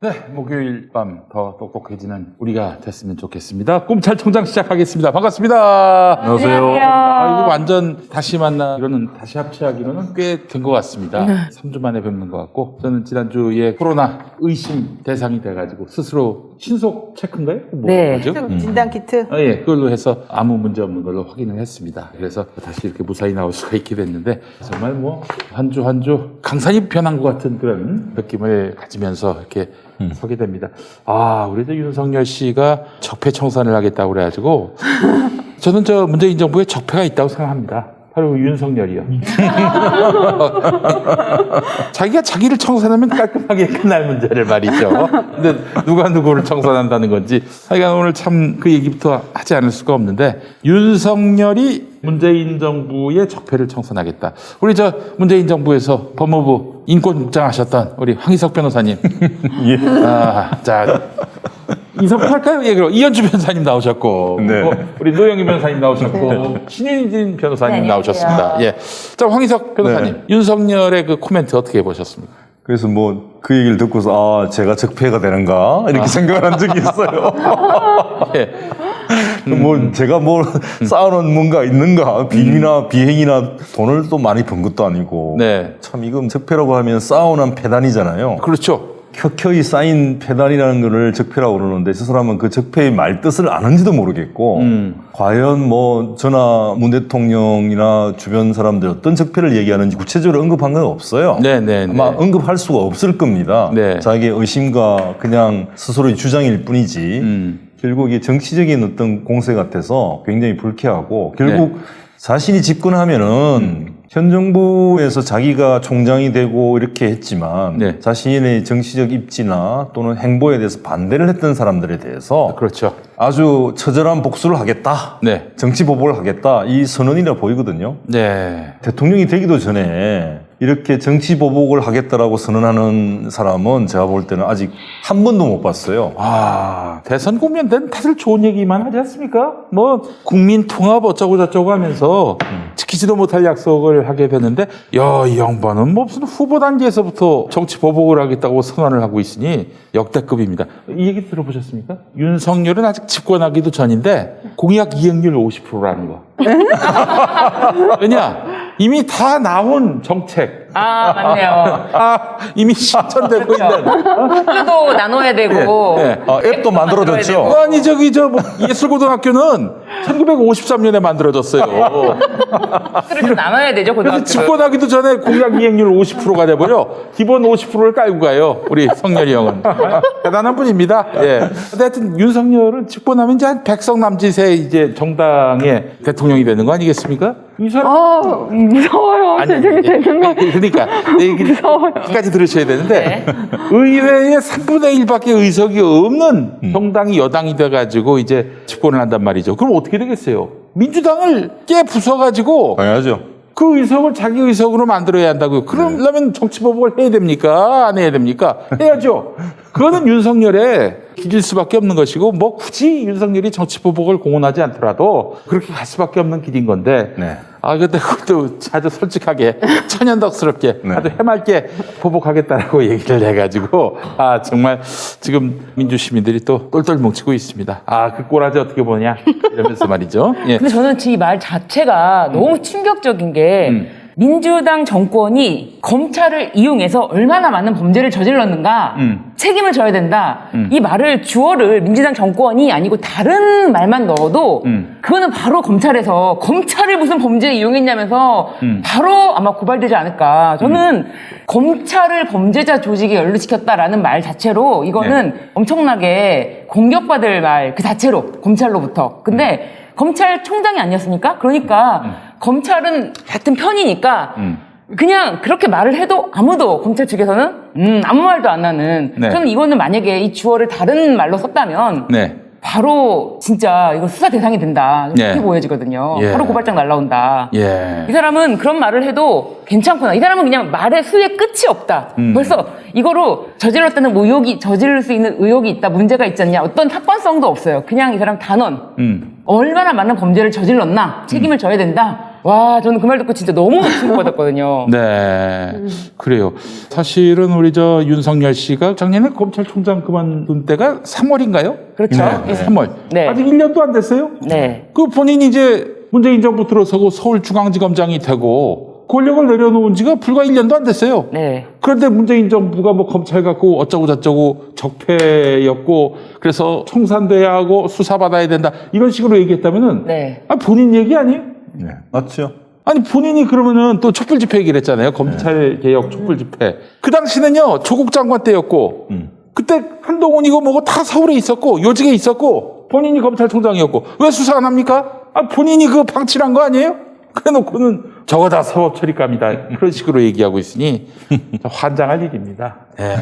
네, 목요일 밤 더 똑똑해지는 우리가 됐으면 좋겠습니다. 꿈찰총장 시작하겠습니다. 반갑습니다. 안녕하세요. 이거 완전 다시 만나, 이거는 다시 합체하기로는 꽤 된 것 같습니다. 3주 만에 뵙는 것 같고, 저는 지난주에 코로나 의심 대상이 돼가지고 스스로 신속 체크인가요? 네. 뭐죠? 진단 키트. 예, 그걸로 해서 아무 문제 없는 걸로 확인을 했습니다. 그래서 다시 이렇게 무사히 나올 수가 있게 됐는데, 정말 뭐 한 주 한 주 강산이 변한 것 같은 그런 느낌을 가지면서 이렇게 서게 됩니다. 우리 윤석열 씨가 적폐 청산을 하겠다고 그래가지고 저는 저 문재인 정부에 적폐가 있다고 생각합니다. 바로 윤석열이요. 자기가 자기를 청산하면 깔끔하게 끝날 문제를 말이죠. 근데 누가 누구를 청산한다는 건지 하여간 오늘 참 그 얘기부터 하지 않을 수가 없는데, 윤석열이 문재인 정부의 적폐를 청산하겠다. 우리 저 문재인 정부에서 법무부 인권국장 하셨던 우리 황희석 변호사님. 예. 자, 인사부터 예, 그럼 이현주 변호사님 나오셨고, 네. 우리 노영희 변호사님 나오셨고, 신인진 변호사님 네, 나오셨습니다. 예. 자, 황희석 변호사님, 네. 윤석열의 그 코멘트 어떻게 보셨습니까? 그래서 뭐 그 얘기를 듣고서 제가 적폐가 되는가 이렇게 생각을 한 적이 있어요. 예. 뭐 제가 뭘 쌓아놓은 뭔가 있는가, 비리나 비행이나 돈을 또 많이 번 것도 아니고. 네. 참 이건 적폐라고 하면 쌓아놓은 패단이잖아요. 그렇죠. 켜켜이 쌓인 패단이라는 거를 적폐라고 그러는데, 저 사람은 그 적폐의 말뜻을 아는지도 모르겠고, 과연 뭐 저나 문 대통령이나 주변 사람들 어떤 적폐를 얘기하는지 구체적으로 언급한 건 없어요. 네. 아마 언급할 수가 없을 겁니다. 네. 자기의 의심과 그냥 스스로의 주장일 뿐이지, 결국 이게 정치적인 어떤 공세 같아서 굉장히 불쾌하고, 결국 자신이 집권하면은 현 정부에서 자기가 총장이 되고 이렇게 했지만, 자신의 정치적 입지나 또는 행보에 대해서 반대를 했던 사람들에 대해서 그렇죠. 아주 처절한 복수를 하겠다, 네. 정치 보복을 하겠다, 이 선언이라 보이거든요. 네. 대통령이 되기도 전에 이렇게 정치 보복을 하겠다라고 선언하는 사람은 제가 볼 때는 아직 한 번도 못 봤어요. 대선 국면된 다들 좋은 얘기만 하지 않습니까? 뭐 국민 통합 어쩌고 저쩌고 하면서 지키지도 못할 약속을 하게 되는데, 이 양반은 뭐 무슨 후보 단계에서부터 정치 보복을 하겠다고 선언을 하고 있으니 역대급입니다. 이 얘기 들어보셨습니까? 윤석열은 아직 집권하기도 전인데 공약 이행률 50%라는 거. 왜냐? 이미 다 나온 정책. 맞네요. 이미 실천되고 있는. 학교도 나눠야 되고. 앱도 만들어졌죠. 아니, 뭐 예술고등학교는 1953년에 만들어졌어요. 학교를 좀 나눠야 되죠, 그래서 고등학교. 집권하기도 전에 공약 이행률 50%가 돼버려. 기본 50%를 깔고 가요, 우리 성열이 형은. 대단한 분입니다. 예. 하여튼 윤석열은 집권하면 이제 한 백성남짓의 이제 정당의 대통령이 되는 거 아니겠습니까? 이 사람. 무서워요. 되게 되는 거. 그러니까 무서워요. 끝까지 들으셔야 되는데, 의회에 3분의 1밖에 의석이 없는 정당이 여당이 돼가지고 이제 집권을 한단 말이죠. 그럼 어떻게 되겠어요? 민주당을 깨 부숴가지고 당연하죠. 그 의석을 자기 의석으로 만들어야 한다고요. 그러려면 정치보복을 해야 됩니까? 안 해야 됩니까? 해야죠. 그거는 윤석열의 길일 수밖에 없는 것이고, 뭐 굳이 윤석열이 정치보복을 공언하지 않더라도 그렇게 갈 수밖에 없는 길인 건데, 근데 그것도 아주 솔직하게 천연덕스럽게 아주 해맑게 보복하겠다라고 얘기를 해가지고, 정말 지금 민주시민들이 또 똘똘 뭉치고 있습니다. 그 꼬라지 어떻게 보냐 이러면서 말이죠. 예. 근데 저는 이 말 자체가 너무 충격적인 게, 민주당 정권이 검찰을 이용해서 얼마나 많은 범죄를 저질렀는가, 책임을 져야 된다. 이 말을 주어를 민주당 정권이 아니고 다른 말만 넣어도 그거는 바로 검찰에서 검찰을 무슨 범죄에 이용했냐면서 바로 아마 고발되지 않을까. 저는 검찰을 범죄자 조직에 연루시켰다라는 말 자체로 이거는 엄청나게 공격받을 말 그 자체로, 검찰로부터. 근데 검찰총장이 아니었습니까? 그러니까 검찰은 같은 편이니까 그냥 그렇게 말을 해도 아무도 검찰 측에서는 아무 말도 안 하는. 저는 이거는 만약에 이 주어를 다른 말로 썼다면 바로 진짜 이거 수사 대상이 된다. 이렇게 보여지거든요. 바로 고발장 날라온다. 이 사람은 그런 말을 해도 괜찮구나. 이 사람은 그냥 말의 수에 끝이 없다. 벌써 이거로 저질렀다는 의혹이, 저지를 수 있는 의혹이 있다, 문제가 있잖냐, 어떤 사건성도 없어요. 그냥 이 사람 단언. 얼마나 많은 범죄를 저질렀나, 책임을 져야 된다. 와, 저는 그 말 듣고 진짜 너무 충격받았거든요. 네, 그래요. 사실은 우리 저 윤석열 씨가 작년에 검찰총장 그만둔 때가 3월인가요? 그렇죠. 네, 3월. 네. 아직 1년도 안 됐어요? 네. 그 본인이 이제 문재인 정부 들어서고 서울중앙지검장이 되고 권력을 내려놓은 지가 불과 1년도 안 됐어요. 네. 그런데 문재인 정부가 뭐 검찰 갖고 어쩌고 저쩌고 적폐였고 그래서 청산돼야 하고 수사받아야 된다 이런 식으로 얘기했다면은 네. 아, 본인 얘기 아니에요? 네. 맞죠? 아니 본인이 그러면은 또 촛불 집회 얘기를 했잖아요. 검찰 개혁 촛불 집회. 그 당시는요 조국 장관 때였고 그때 한동훈이고 뭐고 다 서울에 있었고 요직에 있었고 본인이 검찰총장이었고 왜 수사 안 합니까? 아 본인이 그 방치한 거 아니에요? 그래놓고는 저거 다 사법 처리감이다 그런 식으로 얘기하고 있으니 환장할 일입니다. 네.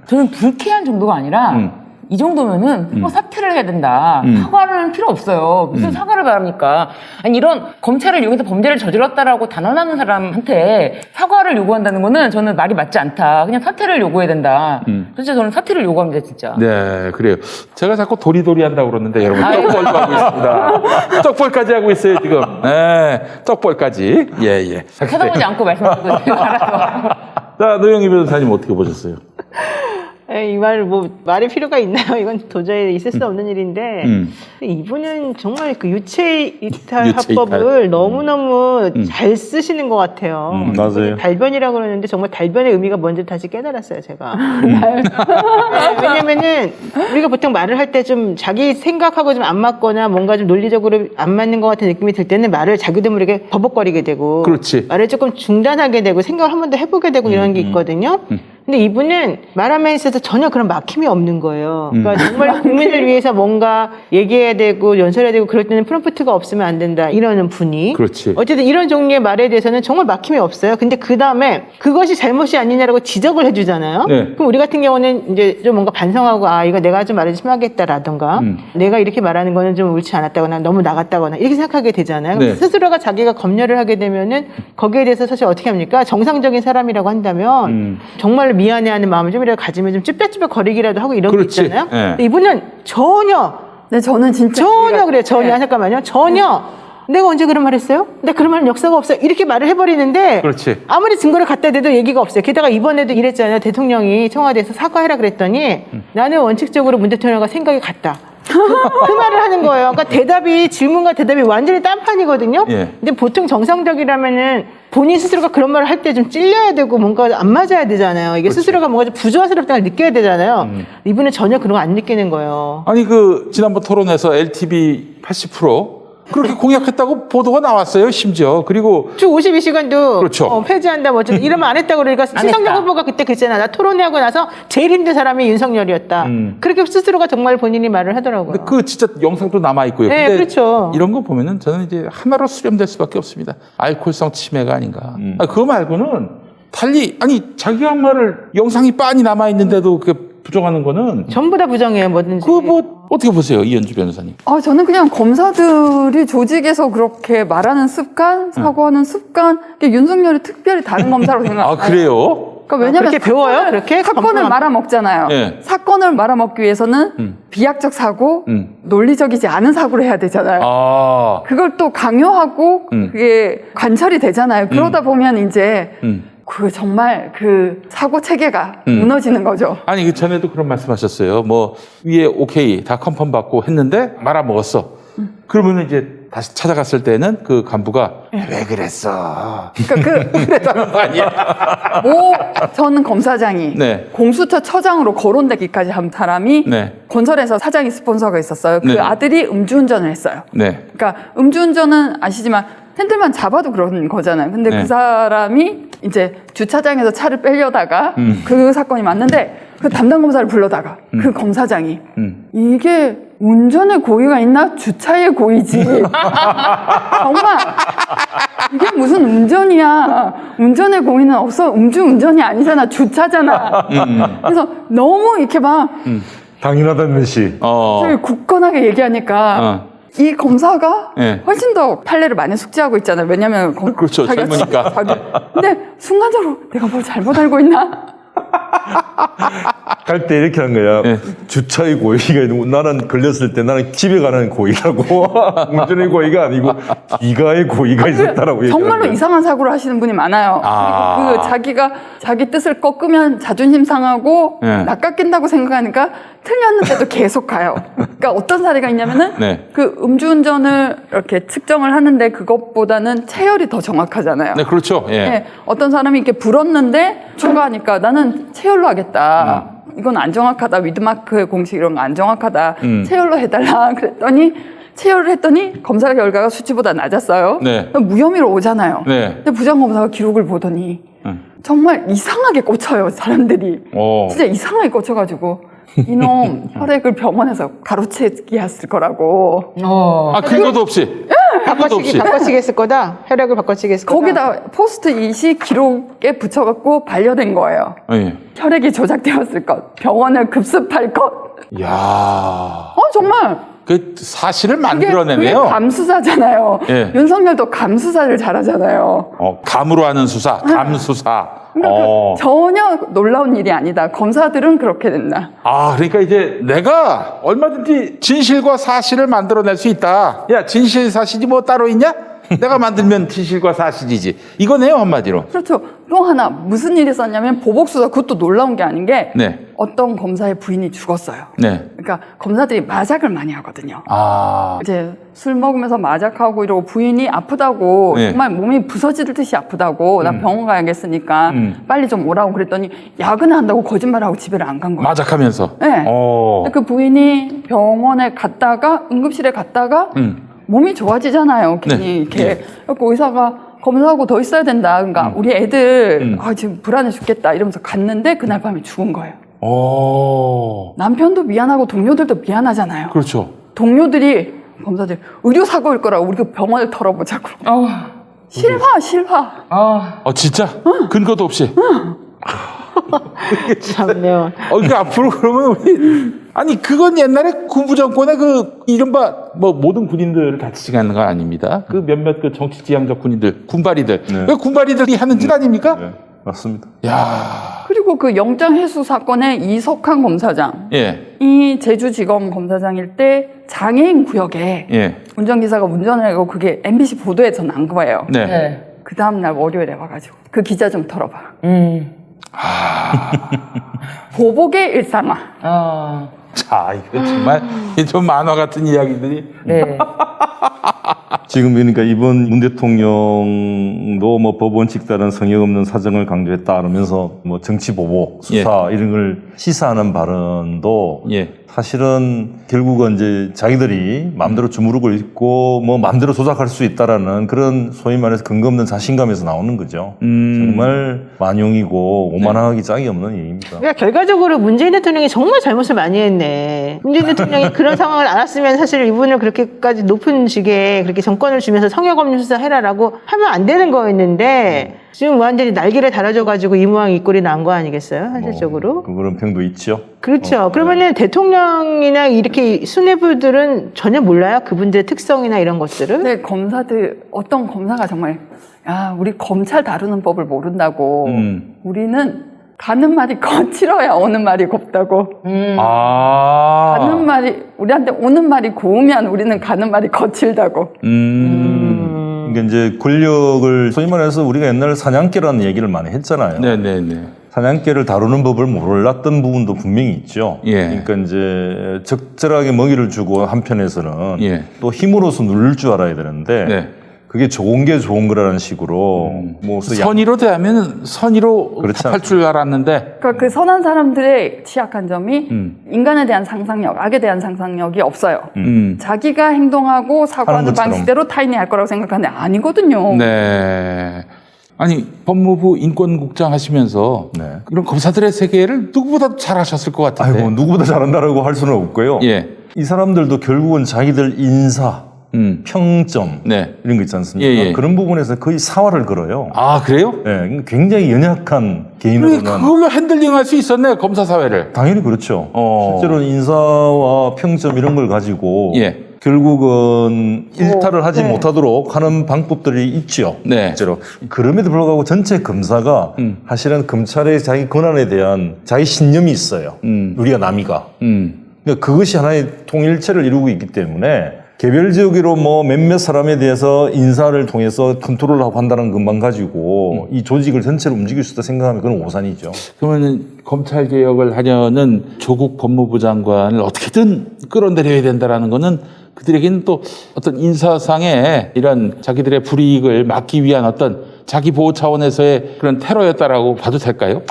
저는 불쾌한 정도가 아니라 이 정도면은 뭐 사퇴를 해야 된다. 사과는 필요 없어요. 무슨 사과를 바랍니까? 아니 이런 검찰을 이용해서 범죄를 저질렀다라고 단언하는 사람한테 사과를 요구한다는 거는 저는 말이 맞지 않다. 그냥 사퇴를 요구해야 된다. 진짜 저는 사퇴를 요구합니다, 진짜. 네, 그래요. 제가 자꾸 도리도리 한다고 그러는데 여러분 떡벌도 하고 있습니다. 떡벌까지 하고 있어요 지금. 네, 떡벌까지. 예. 쳐다보지 않고 말씀하시고 알아서. 자, 노영희 변호사님 어떻게 보셨어요? 이 말 뭐 말의 필요가 있나요? 이건 도저히 있을 수 없는 일인데 이분은 정말 그 유체 이탈 유체 합법을 이탈. 너무너무 잘 쓰시는 것 같아요. 맞아요. 달변이라고 그러는데 정말 달변의 의미가 뭔지 다시 깨달았어요, 제가. 네, 왜냐면은 우리가 보통 말을 할 때 좀 자기 생각하고 좀 안 맞거나 뭔가 좀 논리적으로 안 맞는 것 같은 느낌이 들 때는 말을 자기도 모르게 버벅거리게 되고 그렇지. 말을 조금 중단하게 되고 생각을 한 번 더 해보게 되고 이런 게 있거든요. 근데 이분은 말함에 있어서 전혀 그런 막힘이 없는 거예요. 그러니까 정말 국민을 위해서 뭔가 얘기해야 되고 연설해야 되고 그럴 때는 프롬프트가 없으면 안 된다 이러는 분이. 그렇지. 어쨌든 이런 종류의 말에 대해서는 정말 막힘이 없어요. 근데 그 다음에 그것이 잘못이 아니냐라고 지적을 해주잖아요. 네. 그럼 우리 같은 경우는 이제 좀 뭔가 반성하고 아 이거 내가 좀 말을 심하게 했다라던가 내가 이렇게 말하는 거는 좀 옳지 않았다거나 너무 나갔다거나 이렇게 생각하게 되잖아요. 네. 스스로가 자기가 검열을 하게 되면은 거기에 대해서 사실 어떻게 합니까? 정상적인 사람이라고 한다면 정말 미안해하는 마음을 좀이라도 가지면 좀 쭈뼛쭈뼛 거리기라도 하고 이런 게 그렇지. 있잖아요. 네. 근데 이분은 전혀 네, 저는 진짜 그래요. 전혀 잠깐만요. 전혀 내가 언제 그런 말 했어요? 내가 그런 말은 역사가 없어요. 이렇게 말을 해버리는데 그렇지. 아무리 증거를 갖다 대도 얘기가 없어요. 게다가 이번에도 이랬잖아요. 대통령이 청와대에서 사과해라 그랬더니 나는 원칙적으로 문 대통령과 생각이 같다. 그 말을 하는 거예요. 그러니까 대답이 질문과 대답이 완전히 딴판이거든요. 예. 근데 보통 정상적이라면은 본인 스스로가 그런 말을 할 때 좀 찔려야 되고 뭔가 안 맞아야 되잖아요. 이게 스스로가 뭔가 좀 부조화스럽다는 걸 느껴야 되잖아요. 이분은 전혀 그런 거 안 느끼는 거예요. 아니 그 지난번 토론에서 LTV 80% 그렇게 공약했다고 보도가 나왔어요. 심지어 그리고 주 52시간도 그렇죠. 폐지한다 뭐 어쨌든 이러면 안 했다고 그러니까 신성적 했다. 후보가 그때 그랬잖아. 나 토론회하고 나서 제일 힘든 사람이 윤석열이었다. 그렇게 스스로가 정말 본인이 말을 하더라고요. 근데 그 진짜 영상도 남아 있고요. 네, 근데 그렇죠. 이런 거 보면은 저는 이제 하나로 수렴될 수밖에 없습니다. 알코올성 치매가 아닌가. 아, 그거 말고는 달리 아니 자기가 한 말을 영상이 빤히 남아 있는데도 그게 부정하는 거는 전부 다 부정해요, 뭐든지. 그 뭐 어떻게 보세요, 이현주 변호사님? 저는 그냥 검사들이 조직에서 그렇게 말하는 습관, 사과하는 습관, 이게 윤석열이 특별히 다른 검사로 생각해요. 아 그래요? 그러니까 왜냐면 그렇게 배워요? 그렇게? 사건을 검사- 말아먹잖아요. 네. 사건을 말아먹기 위해서는 비약적 사고, 논리적이지 않은 사고를 해야 되잖아요. 아, 그걸 또 강요하고 그게 관철이 되잖아요. 그러다 보면 이제 그 정말 그 사고 체계가 무너지는 거죠. 아니 그 전에도 그런 말씀하셨어요. 뭐 위에 오케이 다 컨펌 받고 했는데 말아먹었어. 그러면 이제 다시 찾아갔을 때는 그 간부가 왜 그랬어? 그러니까 그랬다는 거 아니야? 모 전 검사장이 네. 공수처 처장으로 거론되기까지 한 사람이 네. 건설에서 사장이 스폰서가 있었어요. 그 네. 아들이 음주운전을 했어요. 네. 그러니까 음주운전은 아시지만 핸들만 잡아도 그런 거잖아요. 근데 네. 그 사람이 이제 주차장에서 차를 빼려다가 그 사건이 맞는데 그 담당 검사를 불러다가 그 검사장이 이게 운전의 고의가 있나? 주차의 고의지. 정말 이게 무슨 운전이야. 운전의 고의는 없어. 음주운전이 아니잖아. 주차잖아. 그래서 너무 이렇게 막 당연하다는 듯이. 되게 굳건하게 얘기하니까 이 검사가 네. 훨씬 더 판례를 많이 숙지하고 있잖아요. 왜냐면 그렇죠. 젊으니까. 근데 순간적으로 내가 뭘 잘못 알고 있나? 갈 때 이렇게 하는 거야. 예. 주차의 고의가 있는 거. 나는 걸렸을 때 나는 집에 가는 고의라고. 운전의 고의가 아니고 기가의 고의가 있었다라고 정말로 얘기하는 거야. 이상한 사고를 하시는 분이 많아요. 아. 그리고 그 자기가 자기 뜻을 꺾으면 자존심 상하고 네. 낚아낀다고 생각하니까 틀렸는데도 계속 가요. 그러니까 어떤 사례가 있냐면은 네. 그 음주운전을 이렇게 측정을 하는데 그것보다는 체열이 더 정확하잖아요. 네, 그렇죠. 예. 네, 어떤 사람이 이렇게 불었는데 추가하니까 나는 체열로 하겠다. 이건 안 정확하다. 위드마크 공식 이런 거 안 정확하다. 체열로 해달라. 그랬더니 체열을 했더니 검사 결과가 수치보다 낮았어요. 네. 그럼 무혐의로 오잖아요. 네. 근데 부장검사가 기록을 보더니 정말 이상하게 꽂혀요. 사람들이. 오. 진짜 이상하게 꽂혀가지고 이놈 혈액을 병원에서 가로채기 했을 거라고. 아, 근거도 없이. 근거도 없이. 바꿔치기 했을 거다. 혈액을 바꿔치기 했을 거다. 거기다 포스트잇이 기록에 붙여갖고 반려된 거예요. 예. 혈액이 조작되었을 것, 병원을 급습할 것. 야. 정말 그 사실을 그게 만들어내네요. 감수사잖아요. 예. 윤석열도 감수사를 잘하잖아요. 감으로 하는 수사, 감수사. 그러니까 전혀 놀라운 일이 아니다. 검사들은 그렇게 된다. 아, 그러니까 이제 내가 얼마든지 진실과 사실을 만들어낼 수 있다. 야, 진실, 사실이 뭐 따로 있냐? 내가 만들면 진실과 사실이지. 이거네요, 한마디로. 그렇죠. 또 하나 무슨 일이 있었냐면 보복수사, 그것도 놀라운 게 아닌 게 네. 어떤 검사의 부인이 죽었어요. 네. 그러니까 검사들이 마작을 많이 하거든요. 아, 이제 술 먹으면서 마작하고 이러고 부인이 아프다고 네. 정말 몸이 부서지듯이 아프다고 나 병원 가야겠으니까 빨리 좀 오라고 그랬더니 야근한다고 거짓말하고 집에를 안 간 거예요. 마작하면서. 네. 어. 그 부인이 병원에 갔다가 응급실에 갔다가 몸이 좋아지잖아요. 괜히 네. 이렇게. 네. 그래서 의사가 검사하고 더 있어야 된다. 그러니까 우리 애들 지금 불안해 죽겠다 이러면서 갔는데 그날 밤에 죽은 거예요. 오. 남편도 미안하고 동료들도 미안하잖아요. 그렇죠. 동료들이 검사들 의료 사고일 거라고 우리 그 병원을 털어보자고. 실화. 진짜? 근거도 없이. 참네요. 그러니까 앞으로 그러면 우리 아니 그건 옛날에 군부 정권의 그 이른바 뭐 모든 군인들을 같이 가는 거 아닙니다. 그 몇몇 그 정치 지향적 군인들, 군발이들, 네. 그 군발이들이 하는 짓 아닙니까? 네, 맞습니다. 야, 그리고 그 영장 회수 사건의 이석환 검사장, 예, 이 제주지검 검사장일 때 장애인 구역에 예, 운전기사가 운전을 하고 그게 MBC 보도에서 난 거예요. 네. 네. 그 다음날 월요일에 와가지고 그 기자 좀 털어봐. 보복의 일상화. 자, 이거 정말 이게 좀 만화 같은 이야기들이. 네. 지금 그러니까 이번 문 대통령도 뭐 법 원칙 따른 성역 없는 사정을 강조했다 그러면서 뭐 정치 보복, 수사 이런 걸 시사하는 발언도 예. 사실은 결국은 이제 자기들이 마음대로 주무르고 있고 뭐 마음대로 조작할 수 있다라는 그런 소위 말해서 근거 없는 자신감에서 나오는 거죠. 정말 만용이고 오만하기 짝이 없는 얘기입니다. 그러니까 결과적으로 문재인 대통령이 정말 잘못을 많이 했네. 문재인 대통령이 그런 상황을 알았으면 사실 이분을 그렇게까지 높은 직에 그렇게 정권을 주면서 성역 없는 수사 해라라고 하면 안 되는 거였는데 지금 완전히 날개를 달아줘가지고 이 모양 이 꼴이 난 거 아니겠어요? 현실적으로. 그런 평도 있죠. 그렇죠. 그러면은 대통령이나 이렇게 수뇌부들은 전혀 몰라요? 그분들의 특성이나 이런 것들을? 근데 검사들, 어떤 검사가 정말, 우리 검찰 다루는 법을 모른다고. 우리는 가는 말이 거칠어야 오는 말이 곱다고. 가는 말이, 우리한테 오는 말이 고우면 우리는 가는 말이 거칠다고. 그러니까 이제 권력을 소위 말해서 우리가 옛날에 사냥개라는 얘기를 많이 했잖아요. 네네네. 사냥개를 다루는 법을 몰랐던 부분도 분명히 있죠. 예. 그러니까 이제 적절하게 먹이를 주고 한편에서는 예. 또 힘으로써 누를 줄 알아야 되는데 네. 그게 좋은 게 좋은 거라는 식으로 뭐 선의로 대하면 선의로 그렇지 할 줄 알았는데. 그러니까 그 선한 사람들의 취약한 점이 인간에 대한 상상력, 악에 대한 상상력이 없어요. 자기가 행동하고 사고하는 것처럼. 방식대로 타인이 할 거라고 생각하는데 아니거든요. 네. 아니 법무부 인권국장 하시면서 네. 이런 검사들의 세계를 누구보다도 잘 하셨을 것 같은데. 아이고 누구보다 잘한다라고 할 수는 없고요. 예. 이 사람들도 결국은 자기들 인사, 평점 네. 이런 거 있지 않습니까? 예, 예. 그런 부분에서 거의 사활을 걸어요. 아 그래요? 예, 굉장히 연약한 그래, 개인으로는 그걸로 핸들링할 수 있었네 검사 사회를. 당연히 그렇죠. 어. 실제로는 인사와 평점 이런 걸 가지고 예. 결국은 일탈을 하지 못하도록 하는 방법들이 있죠. 네. 실제로. 그럼에도 불구하고 전체 검사가 사실은 검찰의 자기 권한에 대한 자기 신념이 있어요. 우리가 남이가. 그러니까 그것이 하나의 통일체를 이루고 있기 때문에 개별적으로 뭐 몇몇 사람에 대해서 인사를 통해서 컨트롤을 하고 한다는 것만 가지고 이 조직을 전체로 움직일 수 있다 생각하면 그건 오산이죠. 그러면 검찰 개혁을 하려는 조국 법무부 장관을 어떻게든 끌어내려야 된다라는 거는 그들에게는 또 어떤 인사상의 이런 자기들의 불이익을 막기 위한 어떤 자기 보호 차원에서의 그런 테러였다라고 봐도 될까요?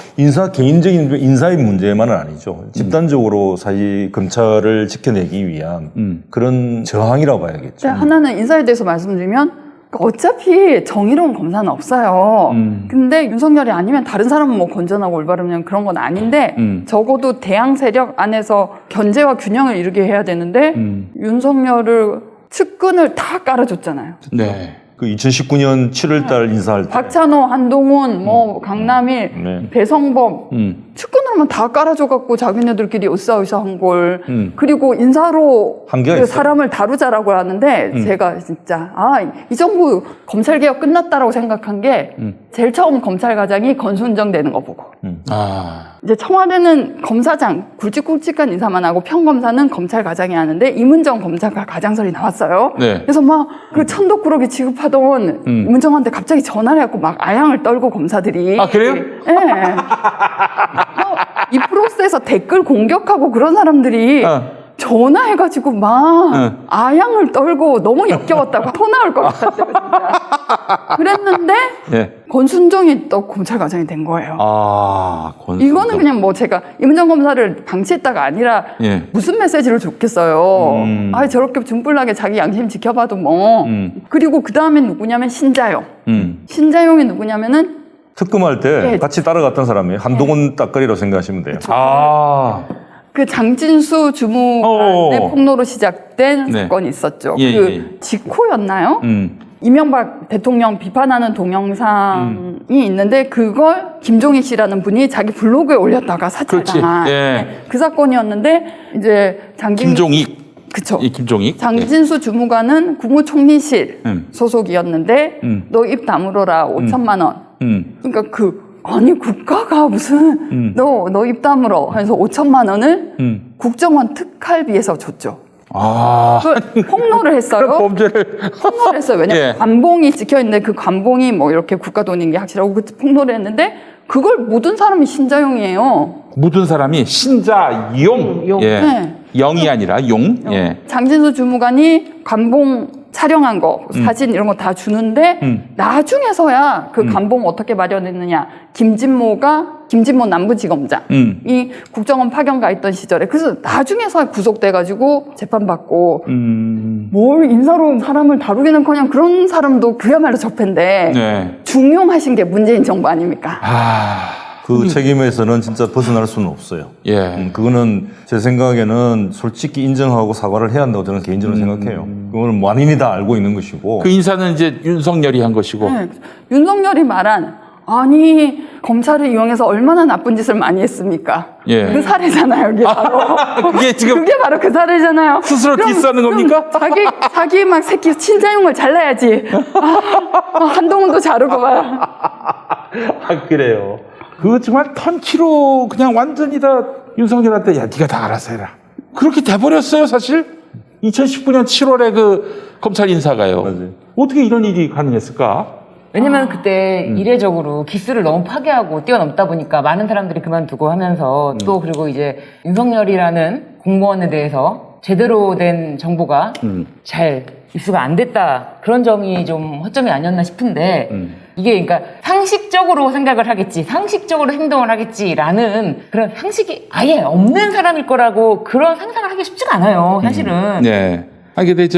개인적인 인사의 문제만은 아니죠. 집단적으로 사실 검찰을 지켜내기 위한 그런 저항이라고 봐야겠죠. 하나는 인사에 대해서 말씀드리면 어차피 정의로운 검사는 없어요. 근데 윤석열이 아니면 다른 사람은 뭐 건전하고 올바르면 그런 건 아닌데 적어도 대항 세력 안에서 견제와 균형을 이루게 해야 되는데 윤석열을 측근을 다 깔아줬잖아요. 네. 그 2019년 7월달 인사할 때 박찬호, 한동훈, 뭐 강남일, 네. 배성범 측근으로만 다 깔아줘갖고 자기네들끼리 으쌰으쌰한 걸 그리고 인사로 한계가 그 있어요. 사람을 다루자라고 하는데 제가 진짜 이 정부 검찰개혁 끝났다라고 생각한 게 제일 처음 검찰과장이 건순정 되는 거 보고 이제 청와대는 검사장 굵직굵직한 인사만 하고 평검사는 검찰과장이 하는데 이문정 검사가 과장설이 나왔어요. 네. 그래서 막 그 천덕꾸러기 취급하던 이문정한테 갑자기 전화를 해갖고 막 아양을 떨고 검사들이. 아, 그래요? 예. 이 프로세스에서 댓글 공격하고 그런 사람들이 전화해가지고 막 아양을 떨고 너무 역겨웠다고 토 나올 것 같았어요, 진짜. 그랬는데 예. 권순정이 또 검찰과장이 된 거예요. 권순정. 이거는 그냥 뭐 제가 이문정 검사를 방치했다가 아니라 예. 무슨 메시지를 줬겠어요. 저렇게 등불나게 자기 양심 지켜봐도 뭐. 그리고 그 다음에 누구냐면 신자용. 신자용이 누구냐면은 특검할 때 네. 같이 따라갔던 사람이 한동훈 따까리라고 생각하시면 돼요. 그 장진수 주무관의 폭로로 시작된 네. 사건이 있었죠. 예, 그 예. 직후였나요? 이명박 대통령 비판하는 동영상이 있는데 그걸 김종익 씨라는 분이 자기 블로그에 올렸다가 사찰당한 예. 그 사건이었는데 이제 김종익. 그쵸. 이 김종익. 장진수 주무관은 국무총리실 소속이었는데 너 입 다물어라 5천만 원. 그러니까 아니 국가가 무슨 너 입 다물어 해서 5천만 원을 국정원 특활비에서 줬죠. 그 폭로를 했어요. 범죄를. 폭로를 했어요. 왜냐면 예. 관봉이 찍혀있는데 그 관봉이 뭐 이렇게 국가 돈인 게 확실하고 그 폭로를 했는데 그걸 묻은 사람이 신자용이에요. 묻은 사람이 신자용. 용. 예. 네. 영이 아니라 용. 예. 장진수 주무관이 관봉 촬영한 거 사진 이런 거 다 주는데 나중에서야 그 관봉 어떻게 마련했느냐 김진모 남부지검장이 국정원 파견 가 있던 시절에 그래서 나중에서 구속돼가지고 재판받고 뭘 인사로 사람을 다루기는커녕 그런 사람도 그야말로 적폐인데 네. 중용하신 게 문재인 정부 아닙니까? 그 책임에서는 진짜 벗어날 수는 없어요. 예. 그거는 제 생각에는 솔직히 인정하고 사과를 해야 한다고 저는 개인적으로 생각해요. 그거는 만인이 다 알고 있는 것이고. 그 인사는 이제 윤석열이 한 것이고. 네. 윤석열이 말한 아니 검찰을 이용해서 얼마나 나쁜 짓을 많이 했습니까? 예. 그 사례잖아요. 그게 바로. 그게 지금 그게 바로 그 사례잖아요. 스스로 디스하는 겁니까? 자기 막 새끼 친자용을 잘라야지. 한동훈도 자르고 봐요. 그래요. 그거 정말 턴키로 그냥 완전히 다 윤석열한테 야 네가 다 알아서 해라. 그렇게 돼버렸어요 사실. 2019년 7월에 그 검찰 인사가요. 맞아요. 어떻게 이런 일이 가능했을까? 왜냐면 그때 이례적으로 기수를 너무 파괴하고 뛰어넘다 보니까 많은 사람들이 그만두고 하면서 또 그리고 이제 윤석열이라는 공무원에 대해서 제대로 된 정보가 잘 입수가 안 됐다. 그런 점이 좀 허점이 아니었나 싶은데 이게 그러니까 상식적으로 생각을 하겠지, 상식적으로 행동을 하겠지라는 그런 상식이 아예 없는 사람일 거라고 그런 상상을 하기 쉽지가 않아요, 사실은. 네. 근데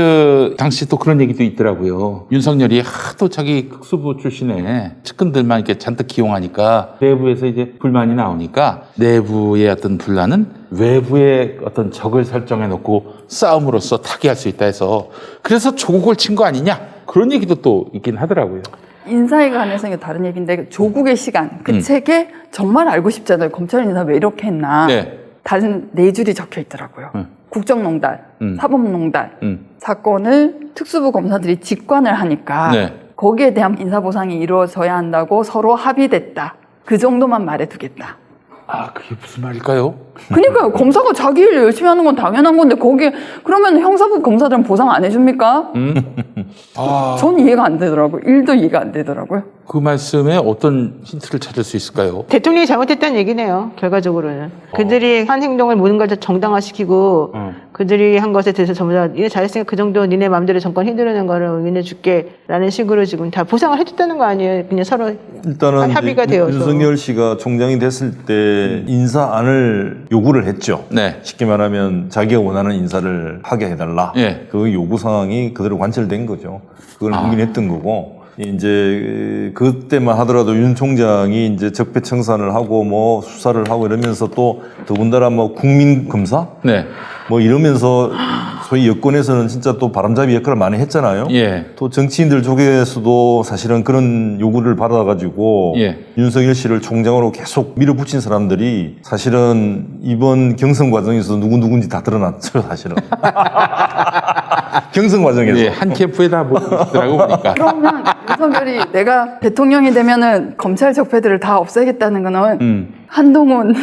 당시 또 그런 얘기도 있더라고요. 윤석열이 하도 자기 특수부 출신의 측근들만 이렇게 잔뜩 기용하니까 내부에서 이제 불만이 나오니까 내부의 어떤 분란은 외부의 어떤 적을 설정해 놓고 싸움으로써 타개할 수 있다 해서 그래서 조국을 친 거 아니냐? 그런 얘기도 또 있긴 하더라고요. 인사에 관해서 이거 다른 얘기인데 조국의 시간 그 책에 정말 알고 싶잖아요. 검찰 인사 왜 이렇게 했나. 네. 다른 4줄이 적혀 있더라고요. 국정농단, 사법농단 사건을 특수부 검사들이 직관을 하니까 네. 거기에 대한 인사보상이 이루어져야 한다고 서로 합의됐다. 그 정도만 말해두겠다. 아, 그게 무슨 말일까요? 그러니까 검사가 자기 일 열심히 하는 건 당연한 건데 거기에 그러면 형사부 검사들은 보상 안 해줍니까? 전 이해가 안 되더라고요. 일도 이해가 안 되더라고요. 그 말씀에 어떤 힌트를 찾을 수 있을까요? 대통령이 잘못했다는 얘기네요. 결과적으로는 그들이 한 행동을 모든 걸 다 정당화시키고 그들이 한 것에 대해서 전부 다 니네 잘했으니까 그 정도 니네 마음대로 정권 휘두르는 거를 니네 줄게라는 식으로 지금 다 보상을 해줬다는 거 아니에요? 그냥 서로 일단은 합의가 되어서. 윤석열 씨가 총장이 됐을 때 인사안을 요구를 했죠. 네. 쉽게 말하면 자기가 원하는 인사를 하게 해달라. 예. 그 요구 상황이 그대로 관철된 거죠. 그걸 확인했던 거고. 이제 그때만 하더라도 윤 총장이 이제 적폐청산을 하고 뭐 수사를 하고 이러면서 또 더군다나 뭐 국민검사 네. 뭐 이러면서 소위 여권에서는 진짜 또 바람잡이 역할을 많이 했잖아요. 예. 또 정치인들 쪽에서도 사실은 그런 요구를 받아가지고 예. 윤석열 씨를 총장으로 계속 밀어붙인 사람들이 사실은 이번 경선 과정에서 누군지 다 드러났죠, 사실은. 경선 과정에서. 예, 한 캠프에 다 모이더라고 보니까. 그러면 윤석열이 내가 대통령이 되면은 검찰 적폐들을 다 없애겠다는 거는 한동훈,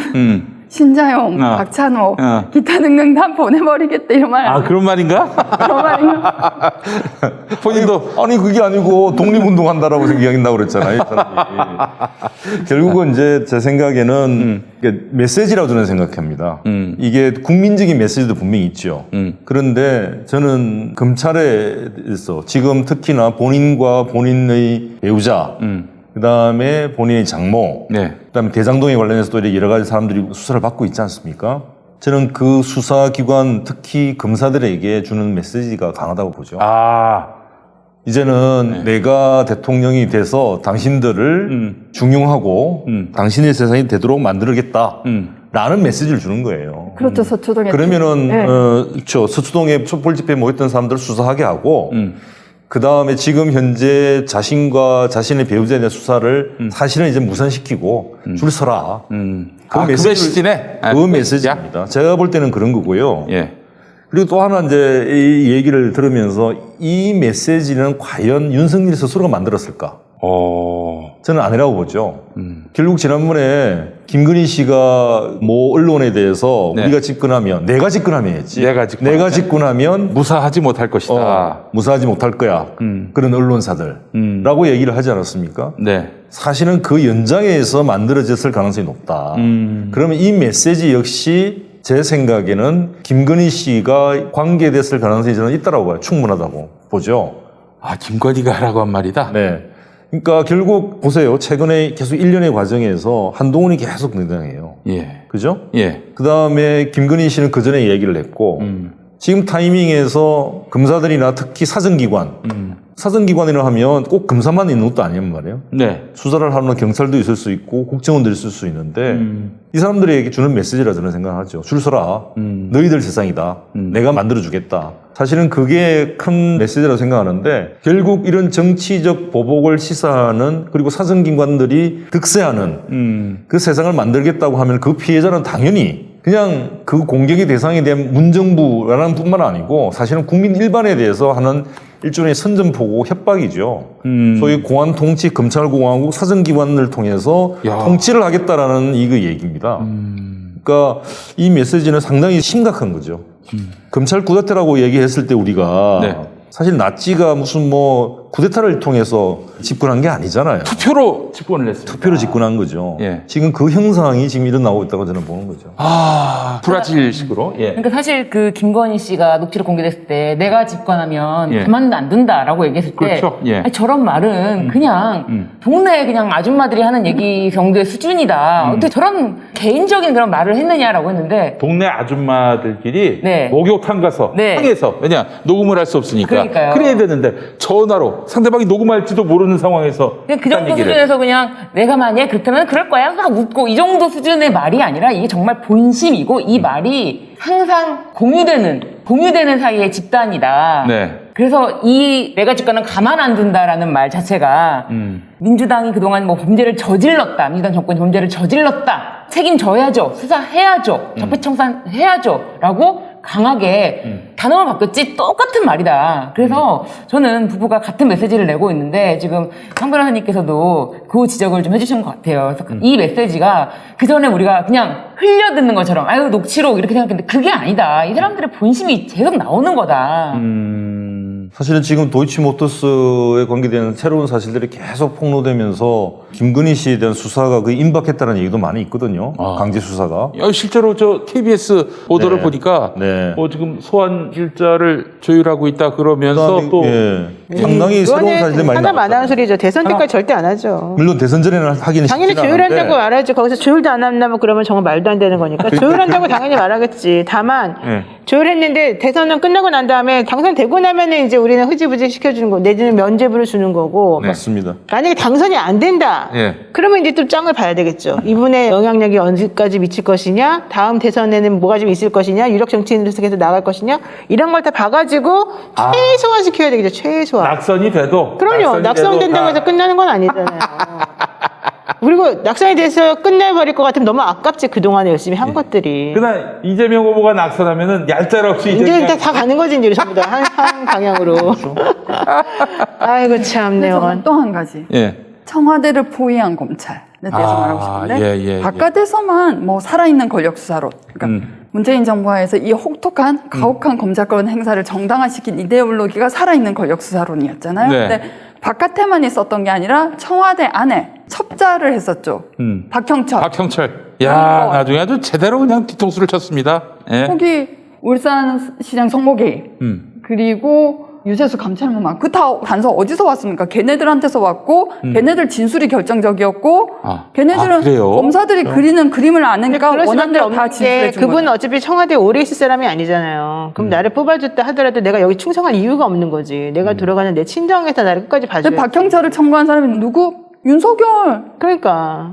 신자영, 박찬호, 기타 등등 다 보내버리겠다 이런 말. 아, 그런 말인가? 그런 말인가? 본인도. 아니 그게 아니고 독립운동한다라고 이야기한다고 그랬잖아요. 이 사람이. 결국은 이제 제 생각에는 이게 메시지라고 저는 생각합니다. 이게 국민적인 메시지도 분명히 있죠. 그런데 저는 검찰에서 지금 특히나 본인과 본인의 배우자 그 다음에 본인의 장모, 네. 그 다음에 대장동에 관련해서 또 이렇게 여러 가지 사람들이 수사를 받고 있지 않습니까? 저는 그 수사기관, 특히 검사들에게 주는 메시지가 강하다고 보죠. 아, 이제는 내가 대통령이 돼서 당신들을 중용하고 당신의 세상이 되도록 만들겠다. 라는 메시지를 주는 거예요. 그렇죠, 서초동에. 그러면은, 네. 그렇죠. 서초동에 촛불 집회에 모였던 사람들을 수사하게 하고, 그 다음에 지금 현재 자신과 자신의 배우자에 대한 수사를 사실은 이제 무산시키고 줄 서라. 그 메시지네. 아, 그 메시지입니다. 제가 볼 때는 그런 거고요. 예. 그리고 또 하나 이제 이 얘기를 들으면서 이 메시지는 과연 윤석열 스스로가 만들었을까? 저는 아니라고 보죠. 결국 지난번에 김건희 씨가 뭐 언론에 대해서 네. 우리가 집권하면 내가 집권하면 했지. 내가 집권하면 무사하지 못할 것이다. 무사하지 못할 거야. 그런 언론사들라고 얘기를 하지 않았습니까? 네. 사실은 그 연장에서 만들어졌을 가능성이 높다. 그러면 이 메시지 역시 제 생각에는 김건희 씨가 관계됐을 가능성이 저는 있다고 봐요. 충분하다고 보죠. 아, 김건희가 하라고 한 말이다? 네. 그러니까 결국 보세요. 최근에 계속 1년의 과정에서 한동훈이 계속 등장해요. 예. 그죠? 예. 그 다음에 김건희 씨는 그 전에 얘기를 했고, 지금 타이밍에서 검사들이나 특히 사정기관, 사정기관이라 하면 꼭 검사만 있는 것도 아니란 말이에요. 네. 수사를 하는 경찰도 있을 수 있고, 국정원도 있을 수 있는데, 이 사람들에게 주는 메시지라 저는 생각하죠. 줄 서라. 너희들 세상이다. 내가 만들어주겠다. 사실은 그게 큰 메시지라고 생각하는데, 결국 이런 정치적 보복을 시사하는, 그리고 사정기관들이 득세하는 그 세상을 만들겠다고 하면 그 피해자는 당연히 그냥 그 공격의 대상에 대한 문정부라는 뿐만 아니고 사실은 국민 일반에 대해서 하는 일종의 선전포고 협박이죠. 소위 공안 통치, 검찰공화국 사정기관을 통해서 통치를 하겠다라는 이거 얘기입니다. 그러니까 이 메시지는 상당히 심각한 거죠. 검찰 쿠데타라고 얘기했을 때 우리가 네. 사실 나치가 무슨 뭐 쿠데타를 통해서 집권한 게 아니잖아요. 투표로 집권을 했습니다. 투표로 집권한 거죠. 예. 지금 그 형상이 지금 일어나고 있다고 저는 보는 거죠. 아, 브라질식으로? 예. 그러니까 사실 그 김건희 씨가 녹취록 공개됐을 때 내가 집권하면 예. 가만 안 둔다라고 얘기했을 때 그렇죠. 예. 아니, 저런 말은 그냥 동네 그냥 아줌마들이 하는 얘기 정도의 수준이다. 어떻게 저런 개인적인 그런 말을 했느냐라고 했는데 동네 아줌마들끼리 네. 목욕탕 가서 네. 항해서 왜냐 녹음을 할 수 없으니까 그러니까요. 그래야 되는데 전화로 상대방이 녹음할지도 모르는 상황에서 그냥 그 딴 정도 얘기를. 수준에서 그냥 내가 만약에 그렇다면 그럴 거야 막 웃고 이 정도 수준의 말이 아니라 이게 정말 본심이고 이 말이 항상 공유되는 사이의 집단이다. 네. 그래서 이 내가 집권은 가만 안 둔다라는 말 자체가 민주당이 그동안 뭐 범죄를 저질렀다. 민주당 정권이 범죄를 저질렀다. 책임져야죠. 수사해야죠. 적폐청산 해야죠. 라고 강하게 단어만 바뀌었지 똑같은 말이다. 그래서 저는 부부가 같은 메시지를 내고 있는데 지금 상 변호사님께서도 그 지적을 좀 해주신 것 같아요. 그래서 이 메시지가 그 전에 우리가 그냥 흘려듣는 것처럼 아유 녹취록 이렇게 생각했는데 그게 아니다. 이 사람들의 본심이 계속 나오는 거다. 사실은 지금 도이치모터스에 관계된 새로운 사실들이 계속 폭로되면서 김건희 씨에 대한 수사가 그 임박했다는 얘기도 많이 있거든요. 강제 수사가. 실제로 저 KBS 보도를 네. 보니까 네. 지금 소환 일자를 조율하고 있다 그러면서 또 상당히 새로운 사실들이 많이 하나 안 하는 나왔잖아요. 소리죠. 대선 때까지 절대 안 하죠. 물론 대선 전에는 하기는 당연히 쉽지는 조율한다고 않은데 말하지. 거기서 조율도 안 한다면 그러면 정말 말도 안 되는 거니까 조율한다고 당연히 말하겠지. 다만 네. 조율했는데 대선은 끝나고 난 다음에 당선되고 나면은 이제 우리는 흐지부지 시켜주는 거, 내지는 면죄부를 주는 거고. 맞습니다. 만약에 당선이 안 된다. 예. 그러면 이제 좀 짱을 봐야 되겠죠. 이분의 영향력이 언제까지 미칠 것이냐, 다음 대선에는 뭐가 좀 있을 것이냐, 유력 정치인으로서 계속 나갈 것이냐, 이런 걸 다 봐가지고 최소화 시켜야 되겠죠. 최소화. 낙선이 돼도 그럼요. 낙선된다고 해서 끝나는 건 아니잖아요. 그리고 낙선이 돼서 끝내버릴 것 같으면 너무 아깝지. 그동안에 열심히 한 것들이. 그러나 이재명 후보가 낙선하면은 얄짤없이 이제 이제 그냥 다 가는 거지, 이제 전부 다. 한 방향으로. 아이고, 참네요. 또 한 가지. 예. 청와대를 포위한 검찰에 대해서 말하고 싶은데 예. 바깥에서만 뭐 살아있는 권력 수사로 그러니까 문재인 정부하에서 이 혹독한 가혹한 검찰권 행사를 정당화시킨 이데올로기가 살아있는 권력 수사론이었잖아요. 네. 근데 바깥에만 있었던 게 아니라 청와대 안에 첩자를 했었죠. 박형철. 박형철. 야, 나중에 아주 제대로 그냥 뒤통수를 쳤습니다. 예. 거기 울산시장 성모개입 그리고 유재수 감찰무만 그 다 단서 어디서 왔습니까? 걔네들한테서 왔고 걔네들 진술이 결정적이었고 걔네들은 그래요? 검사들이 그리는 그림을 아니까 그럴 원하는 수밖에 대로 다 없는 진술해 게 준 그분은 거예요. 어차피 청와대에 오래 있을 사람이 아니잖아요. 그럼 나를 뽑아줬다 하더라도 내가 여기 충성할 이유가 없는 거지. 내가 들어가는 내 친정에서 나를 끝까지 봐줘야 근데 박형철을 청구한 사람이 누구? 윤석열. 그러니까.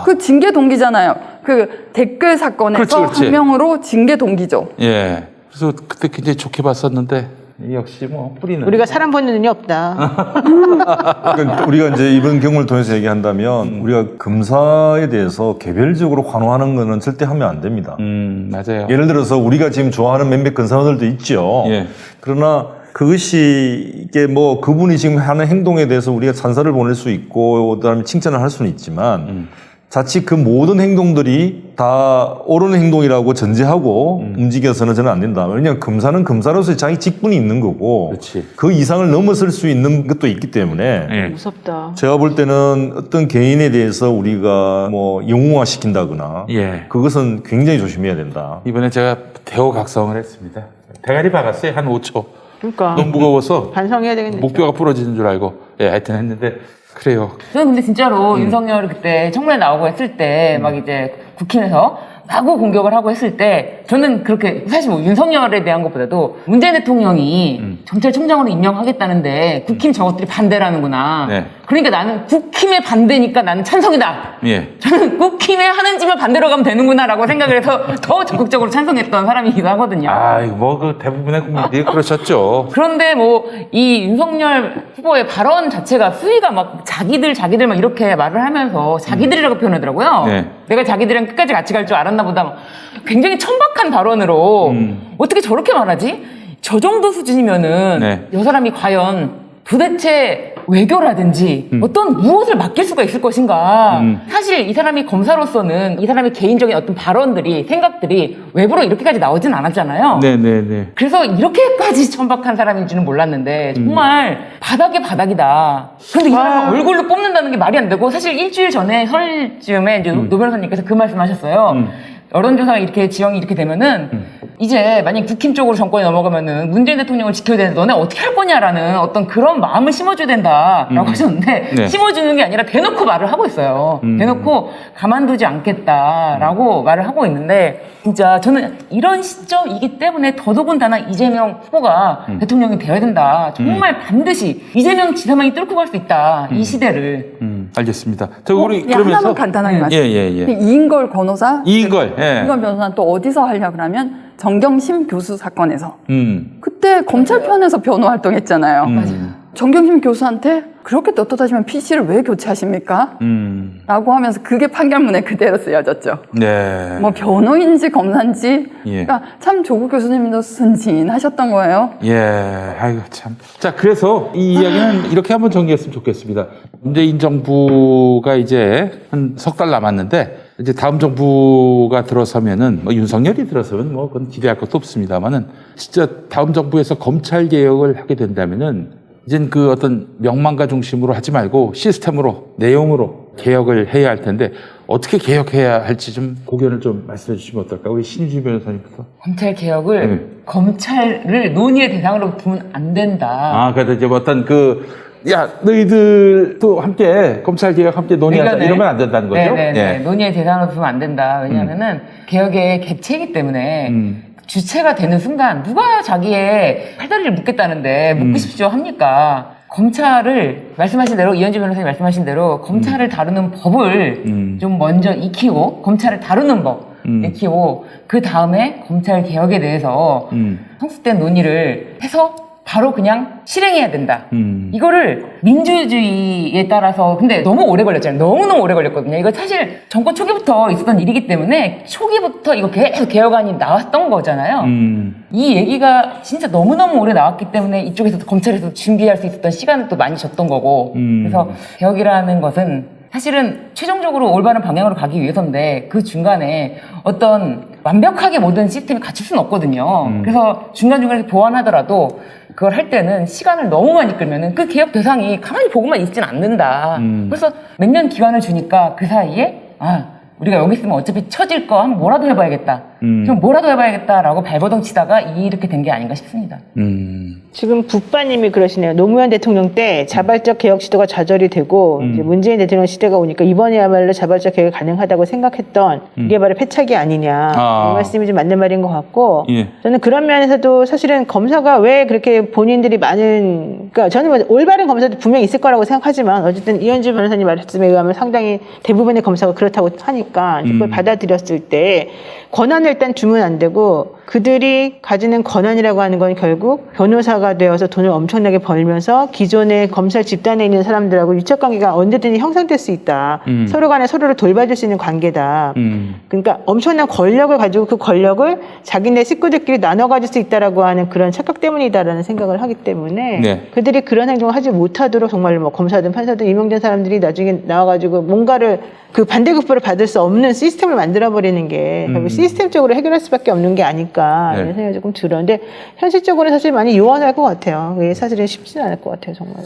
그 징계 동기잖아요. 그 댓글 사건에서 그렇지. 한 명으로 징계 동기죠. 예. 그래서 그때 굉장히 좋게 봤었는데 역시 뭐 뿌리는 우리가 사람 보는 눈이 없다. 그러니까 우리가 이제 이번 경우를 통해서 얘기한다면 우리가 검사에 대해서 개별적으로 환호하는 거는 절대 하면 안 됩니다. 맞아요. 예를 들어서 우리가 지금 좋아하는 몇몇 검사들도 있죠. 예. 그러나 그것이 이게 뭐 그분이 지금 하는 행동에 대해서 우리가 찬사를 보낼 수 있고 그다음에 칭찬을 할 수는 있지만 자칫 그 모든 행동들이 다 옳은 행동이라고 전제하고 움직여서는 저는 안 된다. 왜냐하면 검사는 검사로서의 자기 직분이 있는 거고 그렇지. 그 이상을 넘어설 수 있는 것도 있기 때문에 예. 무섭다. 제가 볼 때는 어떤 개인에 대해서 우리가 뭐 영웅화 시킨다거나 예. 그것은 굉장히 조심해야 된다. 이번에 제가 대호각성을 했습니다. 대가리 박았어요. 한 5초. 그러니까. 너무 무거워서 반성해야 되겠네. 목뼈가 부러지는 줄 알고. 예, 하여튼 했는데 그래요. 저는 근데 진짜로 윤석열이 그때 청문회 나오고 했을 때 막 이제 국힘에서 마구 공격을 하고 했을 때 저는 그렇게 사실 뭐 윤석열에 대한 것보다도 문재인 대통령이 경찰청장으로 임명하겠다는데 국힘 저것들이 반대라는구나. 네. 그러니까 나는 국힘의 반대니까 나는 찬성이다. 예. 저는 국힘의 하는 짓만 반대로 가면 되는구나라고 생각을 해서 더 적극적으로 찬성했던 사람이기도 하거든요. 이거 뭐 그 대부분의 국민들이 그러셨죠. 그런데 뭐 이 윤석열 후보의 발언 자체가 수위가 막 자기들 막 이렇게 말을 하면서 자기들이라고 표현하더라고요. 네. 내가 자기들이랑 끝까지 같이 갈 줄 알았나 보다. 막 굉장히 천박한 발언으로 어떻게 저렇게 말하지? 저 정도 수준이면은 네. 이 사람이 과연 도대체 외교라든지 어떤 무엇을 맡길 수가 있을 것인가. 사실 이 사람이 검사로서는 이 사람의 개인적인 어떤 발언들이 생각들이 외부로 이렇게까지 나오진 않았잖아요. 네네네. 그래서 이렇게까지 천박한 사람인지는 몰랐는데 정말 바닥의 바닥이다. 근데 이 사람을 얼굴로 뽑는다는 게 말이 안 되고 사실 일주일 전에 설쯤에 이제 노 변호사님께서 그 말씀하셨어요. 여론조사가 이렇게 지형이 이렇게 되면은 이제 만약 국힘 쪽으로 정권이 넘어가면은 문재인 대통령을 지켜야 되는데 너네 어떻게 할 거냐라는 어떤 그런 마음을 심어줘야 된다라고 하셨는데 네. 심어주는 게 아니라 대놓고 말을 하고 있어요. 대놓고 가만두지 않겠다라고 말을 하고 있는데 진짜 저는 이런 시점이기 때문에 더더군다나 이재명 후보가 대통령이 되어야 된다. 정말 반드시 이재명 지사만이 뚫고 갈 수 있다. 이 시대를. 알겠습니다. 저 우리 예, 그러면서 하나만 간단하게 말씀. 예. 이인걸 변호사. 이인걸. 예. 이인걸 변호사는 또 어디서 하려고 하면 정경심 교수 사건에서. 음. 그때 검찰 편에서 변호 활동했잖아요. 정경심 교수한테 그렇게 떳떳하시면 PC를 왜 교체하십니까? 라고 하면서 그게 판결문에 그대로 쓰여졌죠. 네. 뭐 변호인지 검사인지 예. 그러니까 참 조국 교수님도 순진하셨던 거예요. 예, 아이고 참. 자, 그래서 이 이야기는 이렇게 한번 정리했으면 좋겠습니다. 문재인 정부가 이제 한 석 달 남았는데 이제 다음 정부가 들어서면은 뭐 윤석열이 들어서면 뭐 그건 기대할 것도 없습니다만은 진짜 다음 정부에서 검찰 개혁을 하게 된다면은 이젠 그 어떤 명망가 중심으로 하지 말고 시스템으로 내용으로 개혁을 해야 할 텐데 어떻게 개혁해야 할지 좀 고견을 좀 말씀해 주시면 어떨까? 우리 신유진 변호사님부터. 검찰 개혁을 네. 검찰을 논의의 대상으로 두면 안 된다. 아, 그래서 이제 뭐 어떤 야, 너희들도 함께 검찰 개혁 함께 논의하자 그러니까 네. 이러면 안 된다는 거죠? 네네네. 예. 논의의 대상으로 두면 안 된다. 왜냐하면은 개혁의 객체이기 때문에 주체가 되는 순간 누가 자기의 팔다리를 묶겠다는데 묶으십시오 합니까? 검찰을 말씀하신 대로 이현주 변호사님 말씀하신 대로 검찰을 다루는 법을 좀 먼저 익히고 검찰을 다루는 법 익히고 그 다음에 검찰 개혁에 대해서 성숙된 논의를 해서 바로 그냥 실행해야 된다. 이거를 민주주의에 따라서 근데 너무 오래 걸렸잖아요. 너무너무 오래 걸렸거든요. 이거 사실 정권 초기부터 있었던 일이기 때문에 초기부터 이거 계속 개혁안이 나왔던 거잖아요. 이 얘기가 진짜 너무너무 오래 나왔기 때문에 이쪽에서 검찰에서 준비할 수 있었던 시간을 또 많이 줬던 거고 그래서 개혁이라는 것은 사실은 최종적으로 올바른 방향으로 가기 위해서인데 그 중간에 어떤 완벽하게 모든 시스템이 갖출 수는 없거든요. 그래서 중간중간에 보완하더라도 그걸 할 때는 시간을 너무 많이 끌면은 그 개혁 대상이 가만히 보고만 있진 않는다. 그래서 몇 년 기간을 주니까 그 사이에 우리가 여기 있으면 어차피 처질 거 한번 뭐라도 해봐야겠다. 좀 뭐라도 해봐야겠다라고 발버둥 치다가 이렇게 된 게 아닌가 싶습니다. 지금 북바님이 그러시네요. 노무현 대통령 때 자발적 개혁 시도가 좌절이 되고 이제 문재인 대통령 시대가 오니까 이번에야말로 자발적 개혁이 가능하다고 생각했던 이게 바로 패착이 아니냐. 이 말씀이 좀 맞는 말인 것 같고 예. 저는 그런 면에서도 사실은 검사가 왜 그렇게 본인들이 많은 그러니까 저는 뭐 올바른 검사도 분명히 있을 거라고 생각하지만 어쨌든 이현주 변호사님 말씀에 의하면 상당히 대부분의 검사가 그렇다고 하니까 그걸 받아들였을 때 권한을 일단 주면 안 되고 그들이 가지는 권한이라고 하는 건 결국 변호사가 되어서 돈을 엄청나게 벌면서 기존의 검찰 집단에 있는 사람들하고 유착관계가 언제든지 형성될 수 있다. 서로 간에 서로를 돌봐줄 수 있는 관계다. 그러니까 엄청난 권력을 가지고 그 권력을 자기네 식구들끼리 나눠 가질 수 있다라고 하는 그런 착각 때문이다라는 생각을 하기 때문에 네. 그들이 그런 행동을 하지 못하도록 정말 뭐 검사든 판사든 임용된 사람들이 나중에 나와가지고 뭔가를 그 반대급부를 받을 수 없는 시스템을 만들어버리는 게 결국 시스템적으로 해결할 수밖에 없는 게 아닐까 네. 이런 생각이 조금 들었는데 현실적으로는 사실 많이 요원할 것 같아요. 그게 사실은 쉽지는 않을 것 같아요, 정말.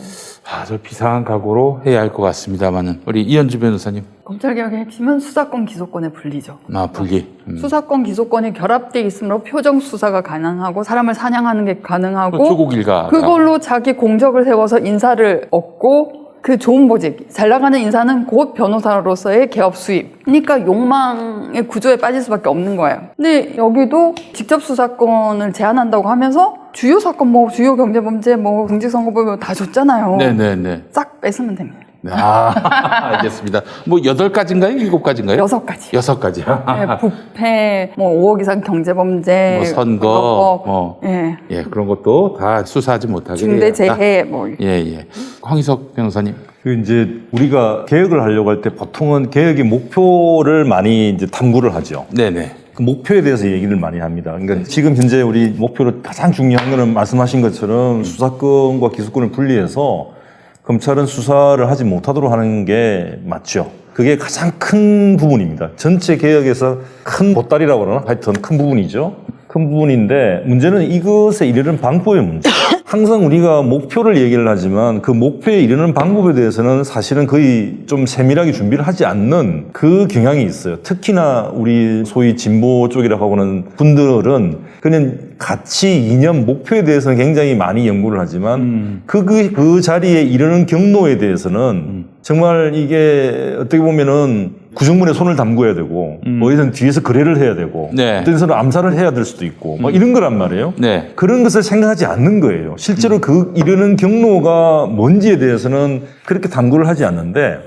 저 비상한 각오로 해야 할 것 같습니다만은 우리 이현주 변호사님. 검찰개혁의 핵심은 수사권 기소권의 분리죠. 분리. 수사권 기소권이 결합돼 있으므로 표정 수사가 가능하고 사람을 사냥하는 게 가능하고 조국 일가. 그걸로 자기 공적을 세워서 인사를 얻고 그 좋은 보직, 잘 나가는 인사는 곧 변호사로서의 개업 수입. 그러니까 욕망의 구조에 빠질 수밖에 없는 거예요. 근데 여기도 직접 수사권을 제한한다고 하면서 주요 사건, 뭐 주요 경제범죄, 뭐 공직선거법 다 줬잖아요. 네네네. 싹 뺏으면 됩니다. 알겠습니다. 뭐 8가지인가요? 7가지인가요? 6가지. 6가지요. 네, 부패, 뭐 5억 이상 경제범죄, 뭐 선거, 뭐, 예. 예, 그런 것도 다 수사하지 못하게 중대재해, 뭐. 예. 황희석 변호사님. 이제 우리가 개혁을 하려고 할 때 보통은 개혁의 목표를 많이 이제 탐구를 하죠. 네네. 그 목표에 대해서 얘기를 많이 합니다. 그러니까 지금 현재 우리 목표로 가장 중요한 거는 말씀하신 것처럼 수사권과 기소권을 분리해서 검찰은 수사를 하지 못하도록 하는 게 맞죠. 그게 가장 큰 부분입니다. 전체 개혁에서 큰 보따리라고 그러나 하여튼 큰 부분이죠. 큰 부분인데 문제는 이것에 이르는 방법의 문제. 항상 우리가 목표를 얘기를 하지만 그 목표에 이르는 방법에 대해서는 사실은 거의 좀 세밀하게 준비를 하지 않는 그 경향이 있어요. 특히나 우리 소위 진보 쪽이라고 하는 분들은 그냥 가치, 이념, 목표에 대해서는 굉장히 많이 연구를 하지만 그 자리에 이르는 경로에 대해서는 정말 이게 어떻게 보면은 구정문에 손을 담궈야 되고 어디서는 뒤에서 거래를 해야 되고 네. 어떤 데서는 암살을 해야 될 수도 있고 막 이런 거란 말이에요. 네. 그런 것을 생각하지 않는 거예요. 실제로 그 이르는 경로가 뭔지에 대해서는 그렇게 탐구를 하지 않는데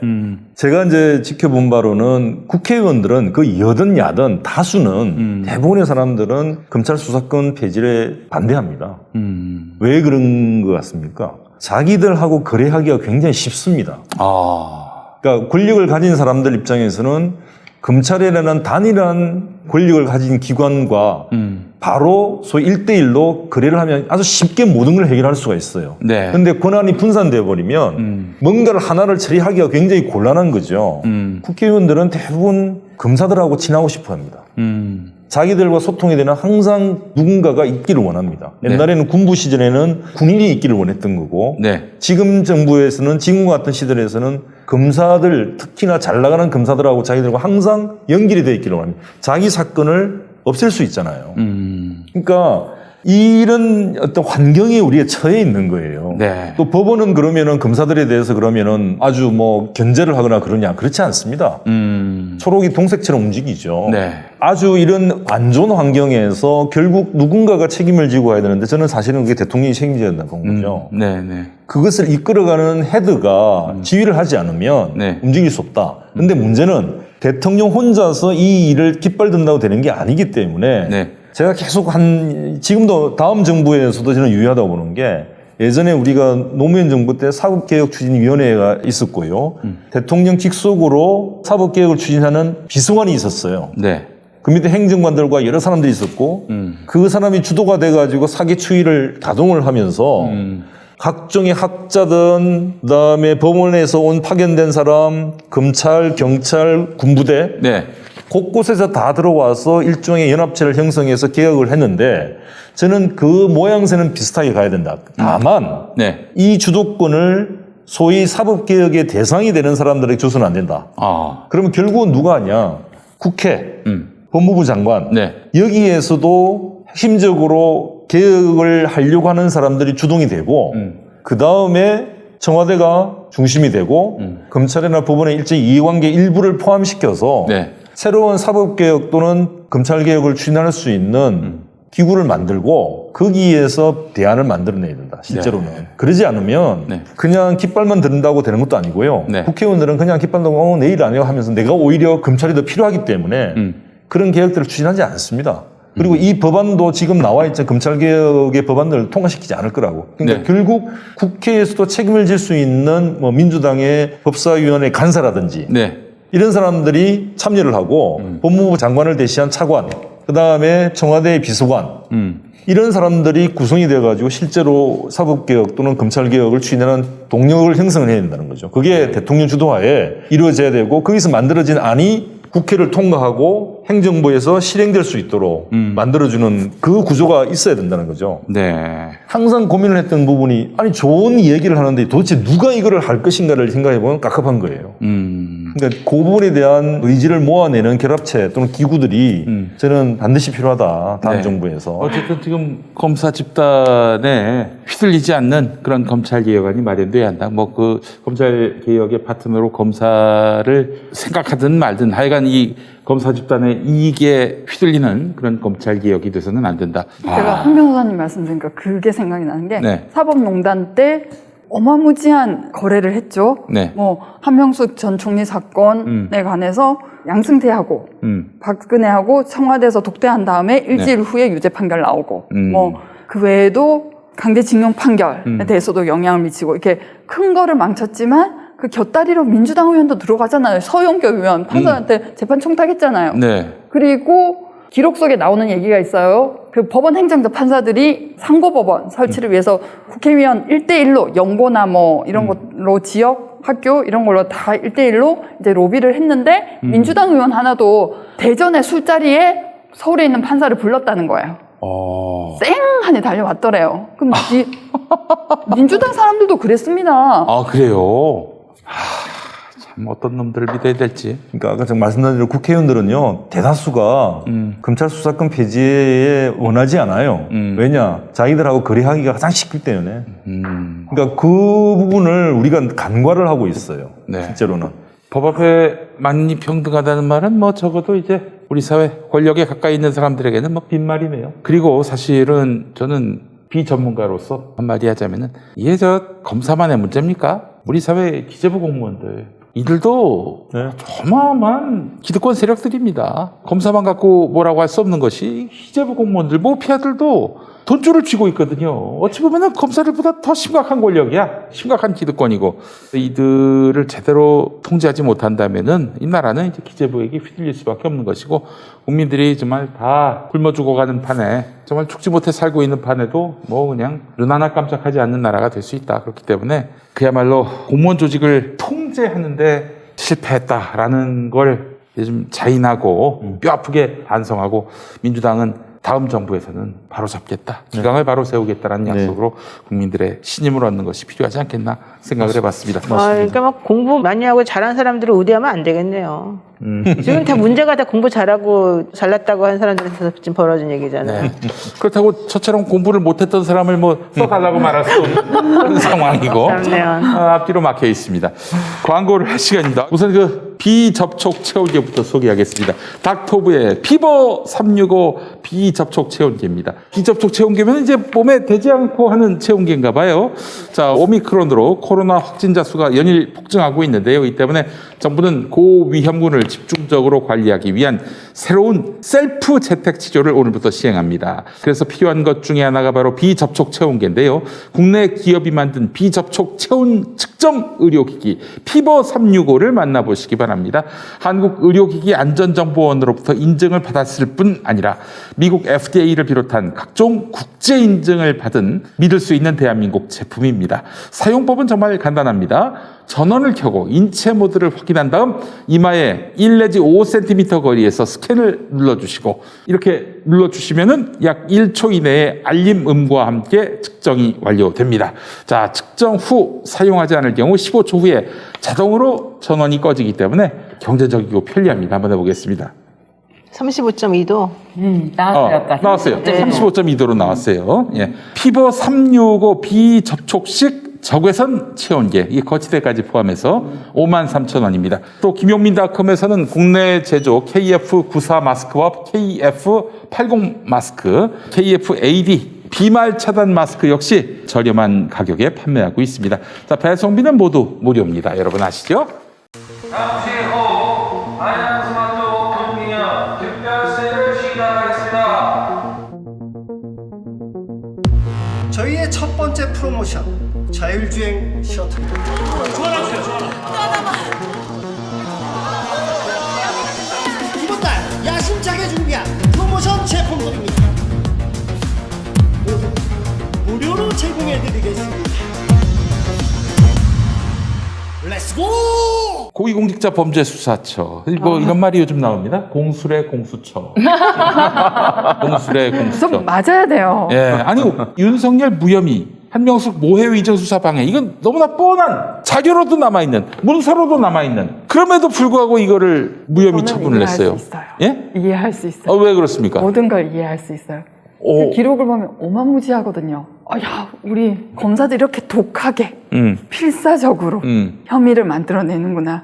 제가 이제 지켜본 바로는 국회의원들은 그 여든 야든 다수는 대부분의 사람들은 검찰 수사권 폐지에 반대합니다. 왜 그런 것 같습니까? 자기들하고 거래하기가 굉장히 쉽습니다. 그러니까 권력을 가진 사람들 입장에서는 검찰이라는 단일한 권력을 가진 기관과 바로 소위 1대1로 거래를 하면 아주 쉽게 모든 걸 해결할 수가 있어요. 네. 근데 권한이 분산되어 버리면 뭔가를 하나를 처리하기가 굉장히 곤란한 거죠. 국회의원들은 대부분 검사들하고 친하고 싶어 합니다. 자기들과 소통이 되는 항상 누군가가 있기를 원합니다. 옛날에는 군부 시절에는 군인이 있기를 원했던 거고 네. 지금 정부에서는 지금 같은 시절에서는 검사들 특히나 잘 나가는 검사들하고 자기들과 항상 연결이 되어 있기를 원합니다. 자기 사건을 없앨 수 있잖아요. 그러니까 이런 어떤 환경에 우리가 처해 있는 거예요. 네. 또 법원은 그러면은 검사들에 대해서 그러면은 아주 뭐 견제를 하거나 그러냐 그렇지 않습니다. 초록이 동색처럼 움직이죠. 네. 아주 이런 안 좋은 환경에서 결국 누군가가 책임을 지고 가야 되는데 저는 사실은 그게 대통령이 책임져야 된다는 거죠. 네, 네. 그것을 이끌어가는 헤드가 지휘를 하지 않으면 네. 움직일 수 없다. 근데 문제는 대통령 혼자서 이 일을 깃발든다고 되는 게 아니기 때문에 네. 제가 계속 지금도 다음 정부에서도 저는 유의하다고 보는 게 예전에 우리가 노무현 정부 때 사법개혁추진위원회가 있었고요. 대통령 직속으로 사법개혁을 추진하는 비서관이 있었어요. 네. 그 밑에 행정관들과 여러 사람들이 있었고 그 사람이 주도가 돼가지고 사기 추이를 가동을 하면서 각종의 학자든 그다음에 법원에서 온 파견된 사람, 검찰, 경찰, 군부대 네. 곳곳에서 다 들어와서 일종의 연합체를 형성해서 개혁을 했는데 저는 그 모양새는 비슷하게 가야 된다. 다만 네. 이 주도권을 소위 사법개혁의 대상이 되는 사람들에게 줘서는 안 된다. 아. 그러면 결국은 누가 하냐? 국회, 법무부 장관. 네. 여기에서도 핵심적으로 개혁을 하려고 하는 사람들이 주동이 되고 그 다음에 청와대가 중심이 되고 검찰이나 법원의 일제 이해관계 일부를 포함시켜서 네. 새로운 사법개혁 또는 검찰개혁을 추진할 수 있는 기구를 만들고 거기에서 대안을 만들어내야 된다. 실제로는. 네. 그러지 않으면 네. 그냥 깃발만 든다고 되는 것도 아니고요. 네. 국회의원들은 그냥 깃발 들고 내일 안 해요 하면서 내가 오히려 검찰이 더 필요하기 때문에 그런 개혁들을 추진하지 않습니다. 그리고 이 법안도 지금 나와 있던 검찰개혁의 법안들을 통과시키지 않을 거라고. 그러니까 네. 결국 국회에서도 책임을 질 수 있는 뭐 민주당의 법사위원회 간사라든지 네. 이런 사람들이 참여를 하고 법무부 장관을 대시한 차관, 그 다음에 청와대 비서관 이런 사람들이 구성이 돼가지고 실제로 사법개혁 또는 검찰개혁을 추진하는 동력을 형성을 해야 된다는 거죠. 그게 대통령 주도하에 이루어져야 되고 거기서 만들어진 안이 국회를 통과하고 행정부에서 실행될 수 있도록 만들어주는 그 구조가 있어야 된다는 거죠. 네. 항상 고민을 했던 부분이 아니 좋은 얘기를 하는데 도대체 누가 이거를 할 것인가를 생각해보면 깝깝한 거예요. 그러니까 그 부분에 대한 의지를 모아내는 결합체 또는 기구들이 저는 반드시 필요하다. 다음 네. 정부에서. 어쨌든 지금 검사 집단에 휘둘리지 않는 그런 검찰 개혁안이 마련돼야 한다. 뭐 그 검찰 개혁의 파트너로 검사를 생각하든 말든 하여간 이 검사 집단의 이익에 휘둘리는 그런 검찰 개혁이 돼서는 안 된다. 제가 한 변호사님 말씀 드니까 그게 생각이 나는 게 네. 사법농단 때 어마무지한 거래를 했죠. 네. 뭐 한명숙 전 총리 사건에 관해서 양승태하고 박근혜하고 청와대에서 독대한 다음에 일주일 후에 유죄 판결 나오고 뭐 그 외에도 강제징용 판결에 대해서도 영향을 미치고 이렇게 큰 거를 망쳤지만 그 곁다리로 민주당 의원도 들어가잖아요. 서영교 의원 판사한테 재판 청탁했잖아요. 네. 그리고 기록 속에 나오는 얘기가 있어요. 그 법원 행정처 판사들이 상고법원 설치를 위해서 국회의원 1대1로 연고나 뭐 이런 걸로 지역 학교 이런 걸로 다 1대1로 이제 로비를 했는데 민주당 의원 하나도 대전의 술자리에 서울에 있는 판사를 불렀다는 거예요. 쌩하니 달려왔더래요. 그럼 민주당 사람들도 그랬습니다. 아, 그래요? 참 어떤 놈들을 믿어야 될지. 그러니까 아까 제가 말씀드린 대로 국회의원들은요 대다수가 검찰 수사권 폐지에 원하지 않아요. 왜냐 자기들하고 거래하기가 가장 쉽기 때문에. 그러니까 그 부분을 우리가 간과를 하고 있어요. 네. 실제로는. 법 앞에 만인이 평등하다는 말은 뭐 적어도 이제 우리 사회 권력에 가까이 있는 사람들에게는 뭐 빈말이네요. 그리고 사실은 저는 비전문가로서 한마디 하자면은 이게 저 검사만의 문제입니까? 우리 사회 기재부 공무원들 이들도 네. 어마어마한 기득권 세력들입니다. 검사만 갖고 뭐라고 할 수 없는 것이 기재부 공무원들, 모피아들도 돈줄을 쥐고 있거든요. 어찌 보면 검사들보다 더 심각한 권력이야. 심각한 기득권이고. 이들을 제대로 통제하지 못한다면은 이 나라는 이제 기재부에게 휘둘릴 수밖에 없는 것이고, 국민들이 정말 다 굶어 죽어가는 판에, 정말 죽지 못해 살고 있는 판에도 뭐 그냥 눈 하나 깜짝하지 않는 나라가 될 수 있다. 그렇기 때문에 그야말로 공무원 조직을 통제하는데 실패했다라는 걸 좀 자인하고 뼈아프게 반성하고, 민주당은 다음 정부에서는 바로 잡겠다, 기강을 바로 세우겠다라는 약속으로 국민들의 신임을 얻는 것이 필요하지 않겠나 생각을 해봤습니다. 그러니까 막 공부 많이 하고 잘한 사람들을 우대하면 안 되겠네요. 지금 다 문제가 다 공부 잘하고 잘났다고 한 사람들한테서 지금 벌어진 얘기잖아요. 네. 그렇다고 저처럼 공부를 못했던 사람을 뭐 써달라고 말할 수 없는 그런 상황이고 앞뒤로 막혀 있습니다. 광고를 할 시간입니다. 우선 그 비접촉 체온계부터 소개하겠습니다. 닥터부의 피버 365 비접촉 체온계입니다. 비접촉 체온계면 이제 몸에 대지 않고 하는 체온계인가 봐요. 자, 오미크론으로 코로나 확진자 수가 연일 폭증하고 있는데요. 이 때문에 정부는 고위험군을 집중적으로 관리하기 위한 새로운 셀프 재택 치료를 오늘부터 시행합니다. 그래서 필요한 것 중에 하나가 바로 비접촉 체온계인데요. 국내 기업이 만든 비접촉 체온 측정 의료기기 피버 365를 만나보시기 바랍니다. 한국의료기기안전정보원으로부터 인증을 받았을 뿐 아니라 미국 FDA를 비롯한 각종 국제 인증을 받은 믿을 수 있는 대한민국 제품입니다. 사용법은 정말 간단합니다. 전원을 켜고 인체 모드를 확인한 다음 이마에 1 내지 5cm 거리에서 스캔을 눌러주시고, 이렇게 눌러주시면은 약 1초 이내에 알림음과 함께 측정이 완료됩니다. 자, 측정 후 사용하지 않을 경우 15초 후에 자동으로 전원이 꺼지기 때문에 경제적이고 편리합니다. 한번 해보겠습니다. 35.2도. 나왔어요. 아까. 나왔어요. 35.2도로 나왔어요. 예. 피버 365 비접촉식 적외선 체온계, 이 거치대까지 포함해서 53,000원입니다. 또 김용민닷컴에서는 국내 제조 KF94 마스크와 KF80 마스크, KFAD 비말 차단 마스크 역시 저렴한 가격에 판매하고 있습니다. 자, 배송비는 모두 무료입니다. 여러분 아시죠? 잠시 후 안양스마트 금기념 특별세를 시작하겠습니다. 저희의 첫 번째 프로모션 자율주행 셔틀입니다. 이번 달 야심차게 준비한 프로모션 제품들입니다. 모두 무료로 제공해드리겠습니다. 렛츠고! 고위공직자범죄수사처. 뭐 이런 말이 요즘 나옵니다. 공수래 공수처. 공수래 공수처. 좀 맞아야 돼요. 예, 아니 윤석열 무혐의, 한명숙 모해위증 수사 방해, 이건 너무나 뻔한 자료로도 남아있는, 문서로도 남아있는, 그럼에도 불구하고 이거를 무혐의 저는 처분을 이해할 수 했어요. 있어요. 예? 이해할 수 있어요. 왜 그렇습니까? 모든 걸 이해할 수 있어요. 그 기록을 보면 어마무지하거든요. 야, 우리 검사들이 이렇게 독하게 필사적으로 혐의를 만들어내는구나.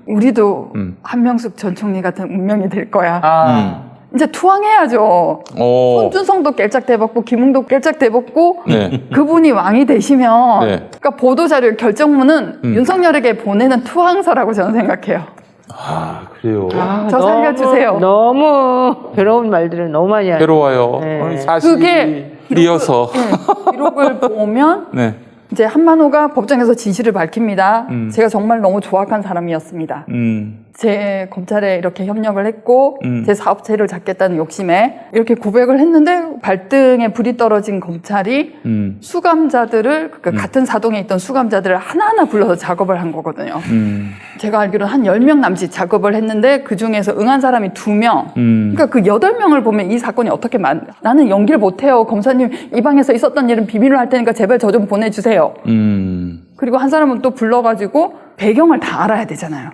우리도 한명숙 전 총리 같은 운명이 될 거야. 이제 투항해야죠. 손준성도 깰짝대먹고 김웅도 깰짝대먹고 네. 그분이 왕이 되시면 네. 그러니까 보도자료 결정문은 윤석열에게 보내는 투항서라고 저는 생각해요. 아, 그래요. 저 살려주세요. 너무 괴로운 말들을 너무 많이 하죠. 괴로워요. 네. 사실이 그게 리어서. 기록을 보면 네. 이제 한만호가 법정에서 진실을 밝힙니다. 제가 정말 너무 조악한 사람이었습니다. 제 검찰에 이렇게 협력을 했고 제 사업체를 잡겠다는 욕심에 이렇게 고백을 했는데 발등에 불이 떨어진 검찰이 수감자들을, 그러니까 같은 사동에 있던 수감자들을 하나하나 불러서 작업을 한 거거든요. 제가 알기로는 한 10명 남짓 작업을 했는데 그중에서 응한 사람이 2명. 그러니까 그 8명을 보면 이 사건이 어떻게 나는 연기를 못해요. 검사님 이 방에서 있었던 일은 비밀로 할 테니까 제발 저 좀 보내주세요. 그리고 한 사람은 또 불러가지고 배경을 다 알아야 되잖아요.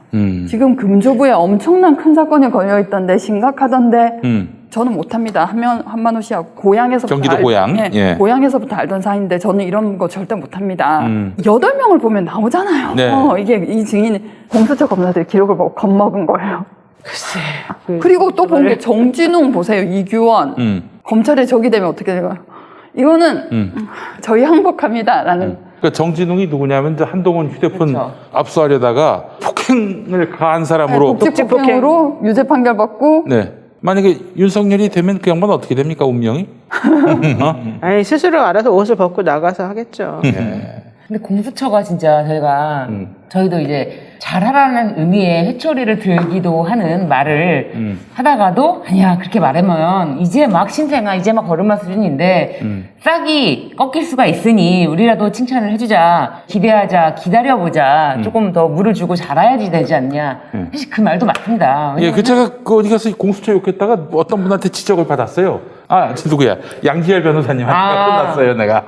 지금 금조부에 엄청난 큰 사건이 걸려있던데 심각하던데 저는 못합니다. 한만호 씨하고 고향에서부터 경기도 고향. 네, 예. 고향에서부터 알던 사이인데 저는 이런 거 절대 못합니다. 8명을 보면 나오잖아요. 네. 이게 이 증인 공수처 검사들이 기록을 보고 겁먹은 거예요. 글쎄. 그리고 또 본 게 정진웅 보세요. 이규원. 검찰에 적이 되면 어떻게 돼요? 이거는 저희 항복합니다라는. 그러니까 정진웅이 누구냐면 이제 한동훈 휴대폰 압수하려다가 폭행을 가한 사람으로. 복직폭행으로 유죄 판결 받고 네. 만약에 윤석열이 되면 그 양반 어떻게 됩니까, 운명이? 아니 스스로 알아서 옷을 벗고 나가서 하겠죠. 근데 공수처가 진짜 저희도 이제 잘하라는 의미의 회초리를 들기도 하는 말을 하다가도 아니야 그렇게 말하면 이제 막 신생아 이제 막 걸음마 수준인데 싹이 꺾일 수가 있으니 우리라도 칭찬을 해주자 기대하자 기다려보자 조금 더 물을 주고 자라야지 되지 않냐 사실 그 말도 맞습니다. 예, 그 제가 그 어디 가서 공수처 욕했다가 어떤 분한테 지적을 받았어요. 아, 저 누구야? 양지열 변호사님한테 혼났어요, 내가.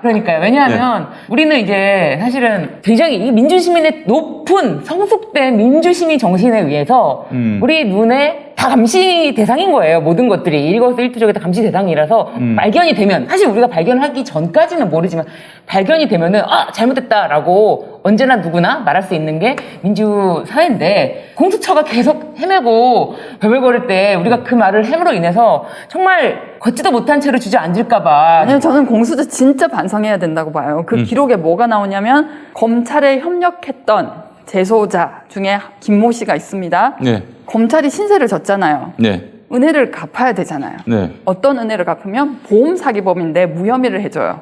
그러니까요. 왜냐하면 우리는 이제 사실은 굉장히 이 민주시민의 높은 성숙된 민주시민 정신에 의해서 우리 눈에 다 감시 대상인 거예요. 모든 것들이 일거수일투족에 다 감시 대상이라서 발견이 되면 사실 우리가 발견하기 전까지는 모르지만 발견이 되면은 아 잘못됐다라고 언제나 누구나 말할 수 있는 게 민주 사회인데 공수처가 계속 헤매고 별별거릴 때 우리가 그 말을 함으로 인해서 정말 걷지도 못한 채로 주저앉을까봐 아니요, 저는 공수처 진짜 반성해야 된다고 봐요. 그 기록에 뭐가 나오냐면 검찰에 협력했던 재소자 중에 김모 씨가 있습니다. 네. 검찰이 신세를 졌잖아요. 네. 은혜를 갚아야 되잖아요. 네. 어떤 은혜를 갚으면 보험 사기범인데 무혐의를 해줘요.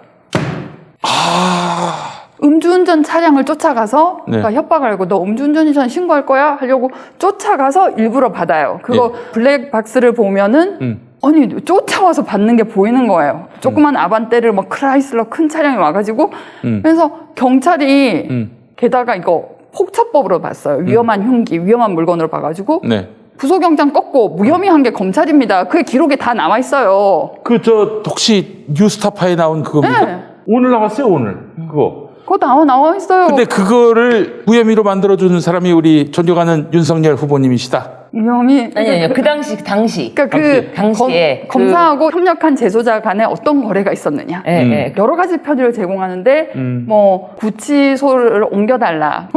음주운전 차량을 쫓아가서 네. 그러니까 협박을 하고 너 음주운전이잖아 신고할 거야 하려고 쫓아가서 일부러 받아요. 그거 블랙박스를 보면은 아니 쫓아와서 받는 게 보이는 거예요. 조그만 아반떼를 뭐 크라이슬러 큰 차량이 와가지고 그래서 경찰이 게다가 이거 폭처법으로 봤어요. 위험한 흉기, 위험한 물건으로 봐가지고 네. 구속영장 꺾고 무혐의한 게 검찰입니다. 그게 기록에 다 나와 있어요. 그, 혹시 뉴스타파에 나온 그겁니까? 네. 오늘 나왔어요, 오늘. 그거. 그거 나와 있어요. 근데 그거를 무혐의로 만들어주는 사람이 우리 존경하는 윤석열 후보님이시다. 위험이 아니요 그 당시 그러니까 그 당시에 검사하고 협력한 재소자 간에 어떤 거래가 있었느냐. 여러 가지 편의를 제공하는데 뭐 구치소를 옮겨달라.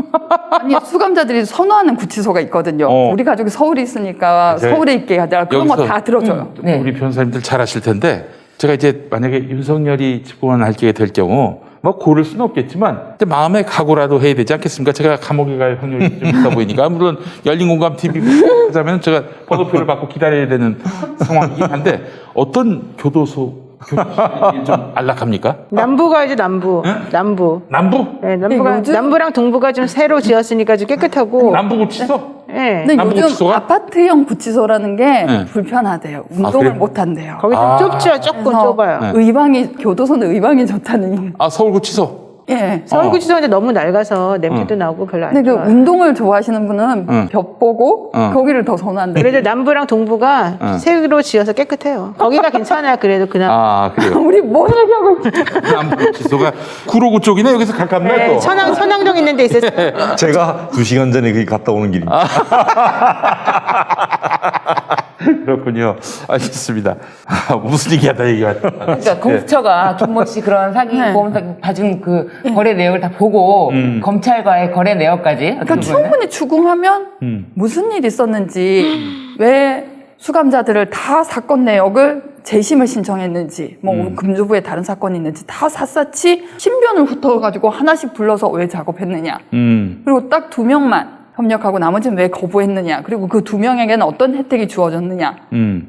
아니 수감자들이 선호하는 구치소가 있거든요. 우리 가족이 서울에 있으니까 네. 서울에 있게 하자. 그런 거 여기서 다 들어줘요. 네. 우리 변호사님들 잘 아실 텐데 제가 이제 만약에 윤석열이 집권하게 될 경우 뭐 고를 수는 없겠지만 이제 마음의 각오라도 해야 되지 않겠습니까? 제가 감옥에 갈 확률이 좀 있어 보이니까 물론 열린공감 TV 하자면 제가 번호표를 받고 기다려야 되는 상황이긴 한데 어떤 교도소 좀 안락합니까? 남부가 이제 남부. 남부. 남부? 네, 남부가 요즘- 남부랑 동부가 좀 새로 지었으니까 좀 깨끗하고. 남부구치소? 네. 근데 남부 요즘 구치소가? 아파트형 구치소라는 게 네. 불편하대요. 운동을 그래요? 못 한대요. 거기 좀 좁죠. 조금 그래서 좁아요. 네. 의방이 교도소는 의방이 좋다는. 아 서울구치소? 예. 서울구치소인데 너무 낡아서 냄새도 나고 별로 안 근데 그 좋아요. 운동을 좋아하시는 분은 벽 보고 응. 거기를 더 선호한대요. 그래도 남부랑 동부가 새로 지어서 깨끗해요. 거기가 괜찮아요. 그래도 그냥. 아 그래요. 우리 뭐 얘기하고 있어? 남부구치소가 구로구 쪽이네 여기서 가깝네 네, 또. 선왕동 있는 데 있었어요. 제가 2시간 전에 거기 갔다 오는 길입니다. 그렇군요. 알겠습니다. 아, 무슨 얘기하다 얘기하다. 그러니까 공수처가 김모 씨 그런 사기 네. 보험 사기 봐준 그 거래 내역을 다 보고 검찰과의 거래 내역까지 그러니까 어떻게 보면은 충분히 추궁하면 무슨 일이 있었는지 왜 수감자들을 다 사건 내역을 재심을 신청했는지 뭐 금주부에 다른 사건이 있는지 다 샅샅이 신변을 훑어가지고 하나씩 불러서 왜 작업했느냐 그리고 딱 2명만 협력하고 나머지는 왜 거부했느냐 그리고 그 2명에게는 어떤 혜택이 주어졌느냐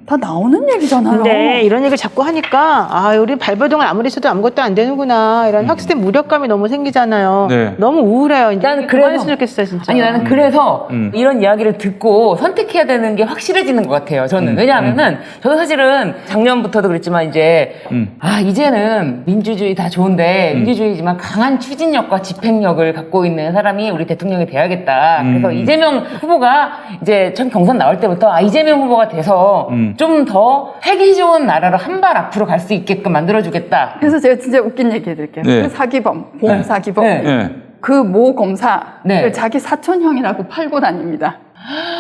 다 나오는 얘기잖아요. 근데 이런 얘기를 자꾸 하니까 아, 우리 발버둥을 아무리 써도 아무것도 안 되는구나. 이런 학생 무력감이 너무 생기잖아요. 네. 너무 우울해요. 이제 나는 그만했으면 좋겠어요, 진짜. 아니 나는 그래서 이런 이야기를 듣고 선택해야 되는 게 확실해지는 것 같아요. 저는 왜냐하면은 저도 사실은 작년부터도 그랬지만 이제 아 이제는 민주주의 다 좋은데 민주주의지만 강한 추진력과 집행력을 갖고 있는 사람이 우리 대통령이 돼야겠다. 그래서 이재명 후보가 이제 참 경선 나올 때부터 아 이재명 후보가 돼서 좀 더 패기 좋은 나라로 한 발 앞으로 갈 수 있게끔 만들어주겠다. 그래서 제가 진짜 웃긴 얘기 해드릴게요. 네. 그 사기범, 보험 네. 사기범 네. 예. 그 모 검사를 네. 자기 사촌형이라고 팔고 다닙니다.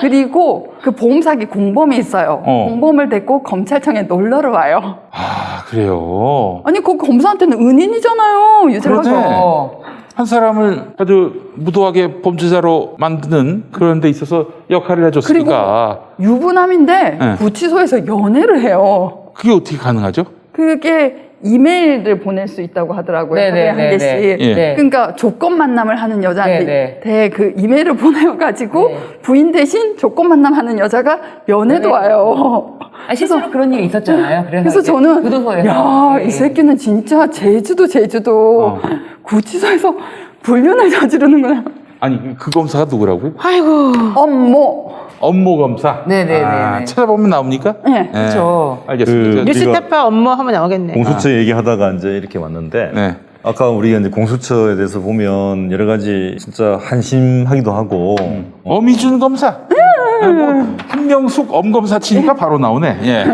그리고 그 보험 사기 공범이 있어요. 공범을 데리고 검찰청에 놀러를 와요. 아 그래요. 아니 그 검사한테는 은인이잖아요. 유재석 그러네. 어. 한 사람을 아주 무도하게 범죄자로 만드는 그런 데 있어서 역할을 해줬으니까 유부남인데 네. 구치소에서 연애를 해요. 그게 어떻게 가능하죠? 그게 이메일을 보낼 수 있다고 하더라고요. 네네, 하루에 한 개씩. 네네. 네. 그러니까 조건 만남을 하는 여자한테 네네. 그 이메일을 보내가지고 네. 부인 대신 조건 만남하는 여자가 면회도 와요. 아, 실제로 그런 일이 있었잖아요. 그래서 이제 저는 교도소에서. 야, 네. 이 새끼는 진짜 제주도 어. 구치소에서 불륜을 저지르는구나. 아니 그 검사가 누구라고요? 아이고. 엄모. 업무 검사. 네네네네. 아, 찾아보면 나옵니까? 네. 그렇죠. 알겠습니다. 그- 뉴스타파 업무 하면 나오겠네. 공수처 얘기하다가 이제 이렇게 왔는데 네. 아까 우리가 이제 공수처에 대해서 보면 여러 가지 진짜 한심하기도 하고 엄희준 검사. 뭐 한명숙 엄검사 치니까 바로 나오네. 예.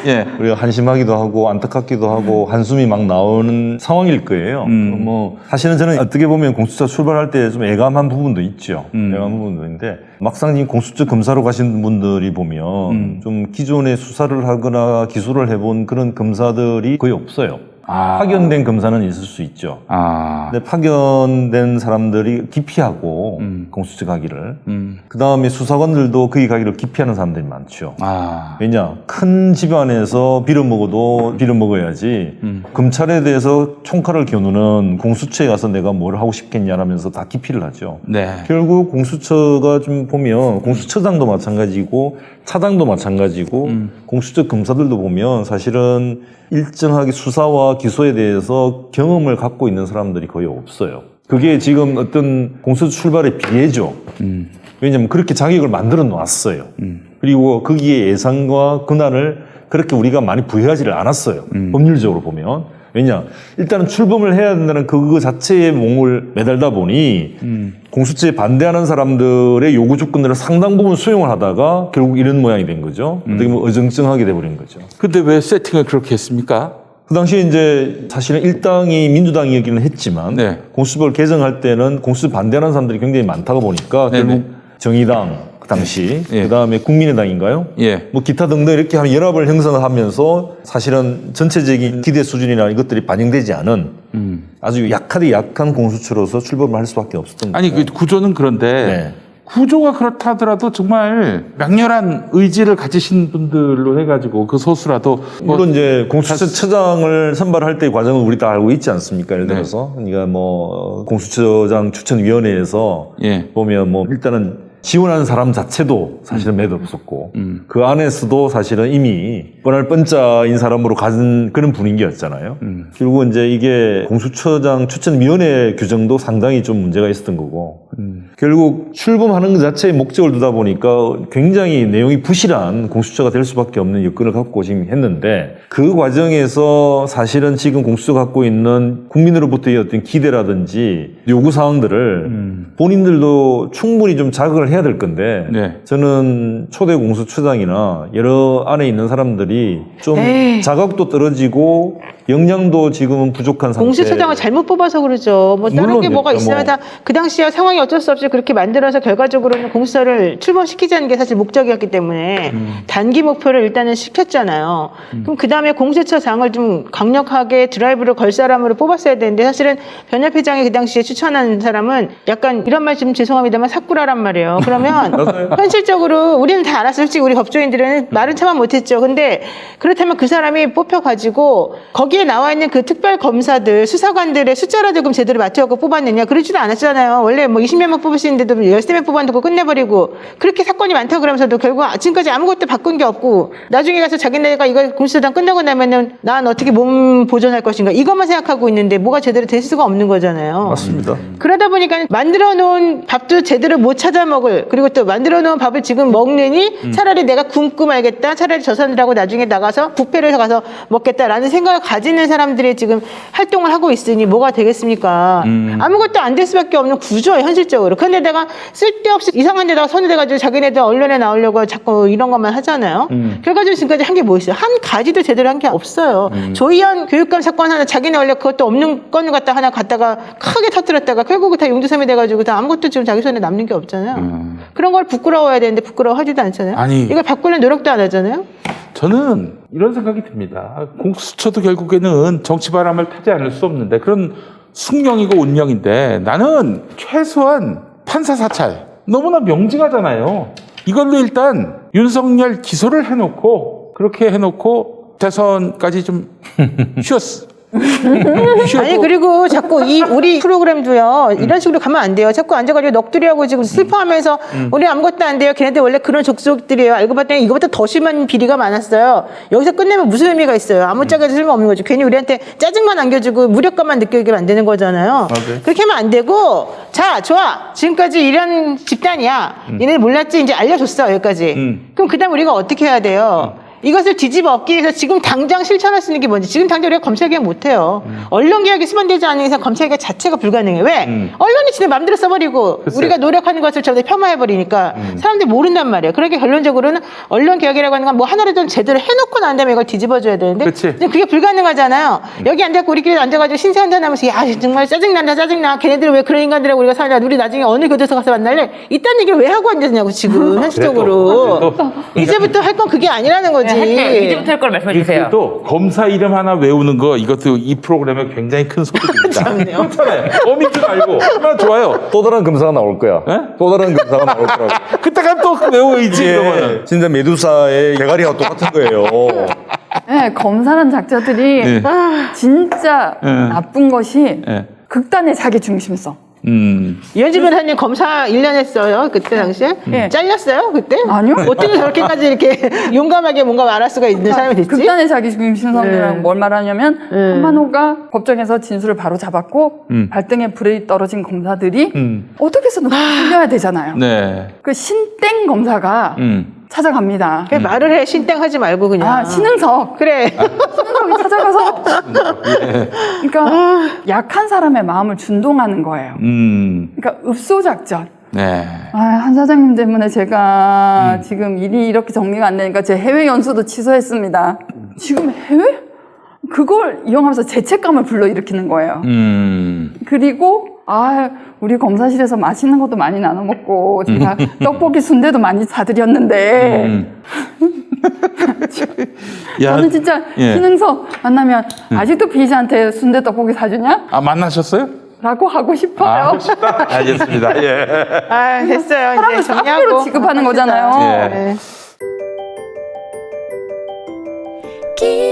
예. 우리가 한심하기도 하고 안타깝기도 하고 한숨이 막 나오는 상황일 거예요. 뭐 사실은 저는 어떻게 보면 공수처 출발할 때 좀 애감한 부분도 있죠. 애감한 부분도 있는데 막상 지금 공수처 검사로 가신 분들이 보면 좀 기존에 수사를 하거나 기소를 해본 그런 검사들이 거의 없어요. 파견된 검사는 있을 수 있죠. 아. 근데 파견된 사람들이 기피하고 공수처 가기를 그 다음에 수사관들도 거기 가기를 기피하는 사람들이 많죠. 아. 왜냐? 큰 집안에서 빌어먹어도 빌어먹어야지 검찰에 대해서 총칼을 겨누는 공수처에 가서 내가 뭘 하고 싶겠냐라면서 다 기피를 하죠. 네. 결국 공수처가 좀 보면 공수처장도 마찬가지고 차장도 마찬가지고 공수처 검사들도 보면 사실은 일정하게 수사와 기소에 대해서 경험을 갖고 있는 사람들이 거의 없어요. 그게 지금 어떤 공수처 출발의 비애죠. 왜냐하면 그렇게 자격을 만들어 놨어요. 그리고 거기에 예산과 권한을 그렇게 우리가 많이 부여하지를 않았어요. 법률적으로 보면. 왜냐? 일단은 출범을 해야 된다는 그거 자체에 몸을 매달다 보니 공수처에 반대하는 사람들의 요구 조건들을 상당 부분 수용을 하다가 결국 이런 모양이 된 거죠. 어떻게 보면 어정쩡하게 돼버린 거죠. 근데 왜 세팅을 그렇게 했습니까? 그 당시에 이제 사실은 일당이 민주당이었기는 했지만 네. 공수처법을 개정할 때는 공수처 반대하는 사람들이 굉장히 많다고 보니까 네네. 결국 정의당 그 당시 예. 그다음에 국민의당인가요? 예. 뭐 기타 등등 이렇게 하면 연합을 형성하면서 사실은 전체적인 기대 수준이나 이것들이 반영되지 않은 아주 약하디 약한 공수처로서 출범을 할 수밖에 없었던 아니 거죠. 그 구조는 그런데 네. 구조가 그렇다 하더라도 정말 맹렬한 의지를 가지신 분들로 해가지고 그 소수라도 뭐 물론 이제 공수처장을 선발할 때의 과정은 우리 다 알고 있지 않습니까? 예를 들어서 그러니까 뭐 공수처장 추천위원회에서 예. 보면 뭐 일단은 지원하는 사람 자체도 사실은 매도 없었고 그 안에서도 사실은 이미 뻔할 뻔짜인 사람으로 가진 그런 분위기였잖아요. 결국 이제 이게 공수처장 추천위원회 규정도 상당히 좀 문제가 있었던 거고 결국 출범하는 것 자체의 목적을 두다 보니까 굉장히 내용이 부실한 공수처가 될 수밖에 없는 여건을 갖고 지금 했는데 그 과정에서 사실은 지금 공수처가 갖고 있는 국민으로부터의 어떤 기대라든지 요구사항들을 본인들도 충분히 좀 자극을 해야 될 건데 네. 저는 초대 공수처장이나 여러 안에 있는 사람들이 좀 에이. 자각도 떨어지고 역량도 지금은 부족한 상태. 공수처장을 잘못 뽑아서 그러죠. 뭐 다른 물론 게 뭐가 그렇죠. 있어야 다 그 당시에 상황이 어쩔 수 없이 그렇게 만들어서 결과적으로는 공수처를 출범시키자는 게 사실 목적이었기 때문에 단기 목표를 일단은 시켰잖아요. 그럼 그 다음에 공수처장을 좀 강력하게 드라이브를 걸 사람으로 뽑았어야 되는데 사실은 변협회장이 그 당시에 추천한 사람은 약간 이런 말 좀 죄송합니다만 사꾸라란 말이에요. 그러면 현실적으로 우리는 다 알았어요. 솔직히 우리 법조인들은 말은 참아 못했죠. 근데 그렇다면 그 사람이 뽑혀가지고 거기에 나와 있는 그 특별 검사들, 수사관들의 숫자라도 그럼 제대로 맞춰갖고 뽑았느냐? 그러지도 않았잖아요. 원래 뭐 20명만 뽑을 수 있는데도 13명 뽑아놓고 끝내버리고 그렇게 사건이 많다 그러면서도 결국 지금까지 아무것도 바꾼 게 없고 나중에 가서 자기네가 이거 공수처장 끝나고 나면은 난 어떻게 몸 보존할 것인가 이것만 생각하고 있는데 뭐가 제대로 될 수가 없는 거잖아요. 맞습니다. 그러다 보니까 만들어 놓은 밥도 제대로 못 찾아 먹을 그리고 또 만들어 놓은 밥을 지금 먹느니 차라리 내가 굶고 말겠다 차라리 저 사람들하고 나중에 나가서 뷔페를 가서 먹겠다라는 생각을 가지는 사람들이 지금 활동을 하고 있으니 뭐가 되겠습니까? 아무것도 안 될 수밖에 없는 구조예요 현실적으로. 그런데 내가 쓸데없이 이상한 데다가 손을 대가지고 자기네들 언론에 나오려고 자꾸 이런 것만 하잖아요. 결과적으로 지금까지 한 게 뭐 있어요? 한 가지도 제대로 한 게 없어요. 조희연 교육감 사건 하나 자기네 원래 그것도 없는 건 갖다 하나 갖다가 크게 터뜨렸다가 결국은 다 용두삼이 돼가지고 다 아무것도 지금 자기 손에 남는 게 없잖아요. 그런 걸 부끄러워해야 되는데 부끄러워하지도 않잖아요. 아니. 이걸 바꾸려는 노력도 안 하잖아요. 저는 이런 생각이 듭니다. 공수처도 결국에는 정치 바람을 타지 않을 수 없는데 그런 숙명이고 운명인데 나는 최소한 판사 사찰 너무나 명징하잖아요. 이걸로 일단 윤석열 기소를 해놓고 그렇게 해놓고 대선까지 좀 쉬었어. 아니 그리고 자꾸 우리 프로그램도요 이런 식으로 가면 안 돼요. 자꾸 앉아가지고 넋두리하고 지금 슬퍼하면서 우리 아무것도 안 돼요. 걔네들 원래 그런 족속들이에요. 알고 봤더니 이거보다 더 심한 비리가 많았어요. 여기서 끝내면 무슨 의미가 있어요? 아무짝에도 쓸모없는 거죠. 괜히 우리한테 짜증만 안겨주고 무력감만 느끼게 만드는 거잖아요. 그렇게 하면 안 되고 자 좋아 지금까지 이런 집단이야. 얘네들 몰랐지 이제 알려줬어 여기까지. 그럼 그다음 우리가 어떻게 해야 돼요? 이것을 뒤집어 엎기 위해서 지금 당장 실천할 수 있는 게 뭔지 지금 당장 우리가 검찰개혁 못해요. 언론개혁이 수반되지 않는 이상 검찰개혁 자체가 불가능해. 왜? 언론이 지네 마음대로 써버리고 우리가 노력하는 것을 전부 폄하해버리니까 사람들이 모른단 말이에요. 그러니까 결론적으로는 언론개혁이라고 하는 건 뭐 하나를 좀 제대로 해놓고 난 다음에 이걸 뒤집어줘야 되는데 그치. 근데 그게 불가능하잖아요. 여기 앉아서 우리끼리 앉아가지고 신세한탄하면서 야 정말 짜증나 걔네들 왜 그런 인간들하고 우리가 사냐 우리 나중에 어느 교도소 가서 만날래 이딴 얘기를 왜 하고 앉았냐고 지금 현실적으로 이제부터 할 건 그게 아니라는 거지. 할게요. 이제부터 할 걸 말씀해 주세요. 또 검사 이름 하나 외우는 거 이것도 이 프로그램에 굉장히 큰 소득입니다. 참네요. 그렇잖아요. 어민줄 알고 얼마나 좋아요. 또 다른 검사가 나올 거야. 예? 또 다른 검사가 나올 거라고. 그때 가면 또 외워야지. 그러면은. 예, 진짜 메두사의 대가리가 똑같은 거예요. 네, 검사란 작자들이 예. 진짜 나쁜 것이 예. 극단의 자기 중심성. 이현주 변호사님 검사 1년 했어요 그때 당시에? 예. 잘렸어요 그때? 아니요. 어떻게 저렇게까지 이렇게 용감하게 뭔가 말할 수가 있는 사람이 됐지? 극단의 자기 중심성이랑 뭘 말하냐면 한만호가 법정에서 진술을 바로 잡았고 발등에 불이 떨어진 검사들이 어떻게 해서든 풀려야 되잖아요. 네. 그 신땡 검사가 찾아갑니다. 그냥 말을 해 신땡 하지 말고 그냥 아, 신흥석. 그래 신흥석이 찾아가서 그러니까 약한 사람의 마음을 준동하는 거예요. 그러니까 읍소작전. 네. 아, 한 사장님 때문에 제가 지금 일이 이렇게 정리가 안 되니까 제 해외 연수도 취소했습니다. 지금 해외? 그걸 이용하면서 죄책감을 불러일으키는 거예요. 그리고 우리 검사실에서 맛있는 것도 많이 나눠 먹고 제가 떡볶이 순대도 많이 사드렸는데 야, 저는 진짜 예. 신흥석 만나면 아직도 피의자한테 순대 떡볶이 사주냐? 아 만나셨어요? 라고 하고 싶어요. 아, 싶다. 알겠습니다. 예. 아 됐어요 사람을 이제 정리하고 사람으로 취급하는 거잖아요. 예. 네. 기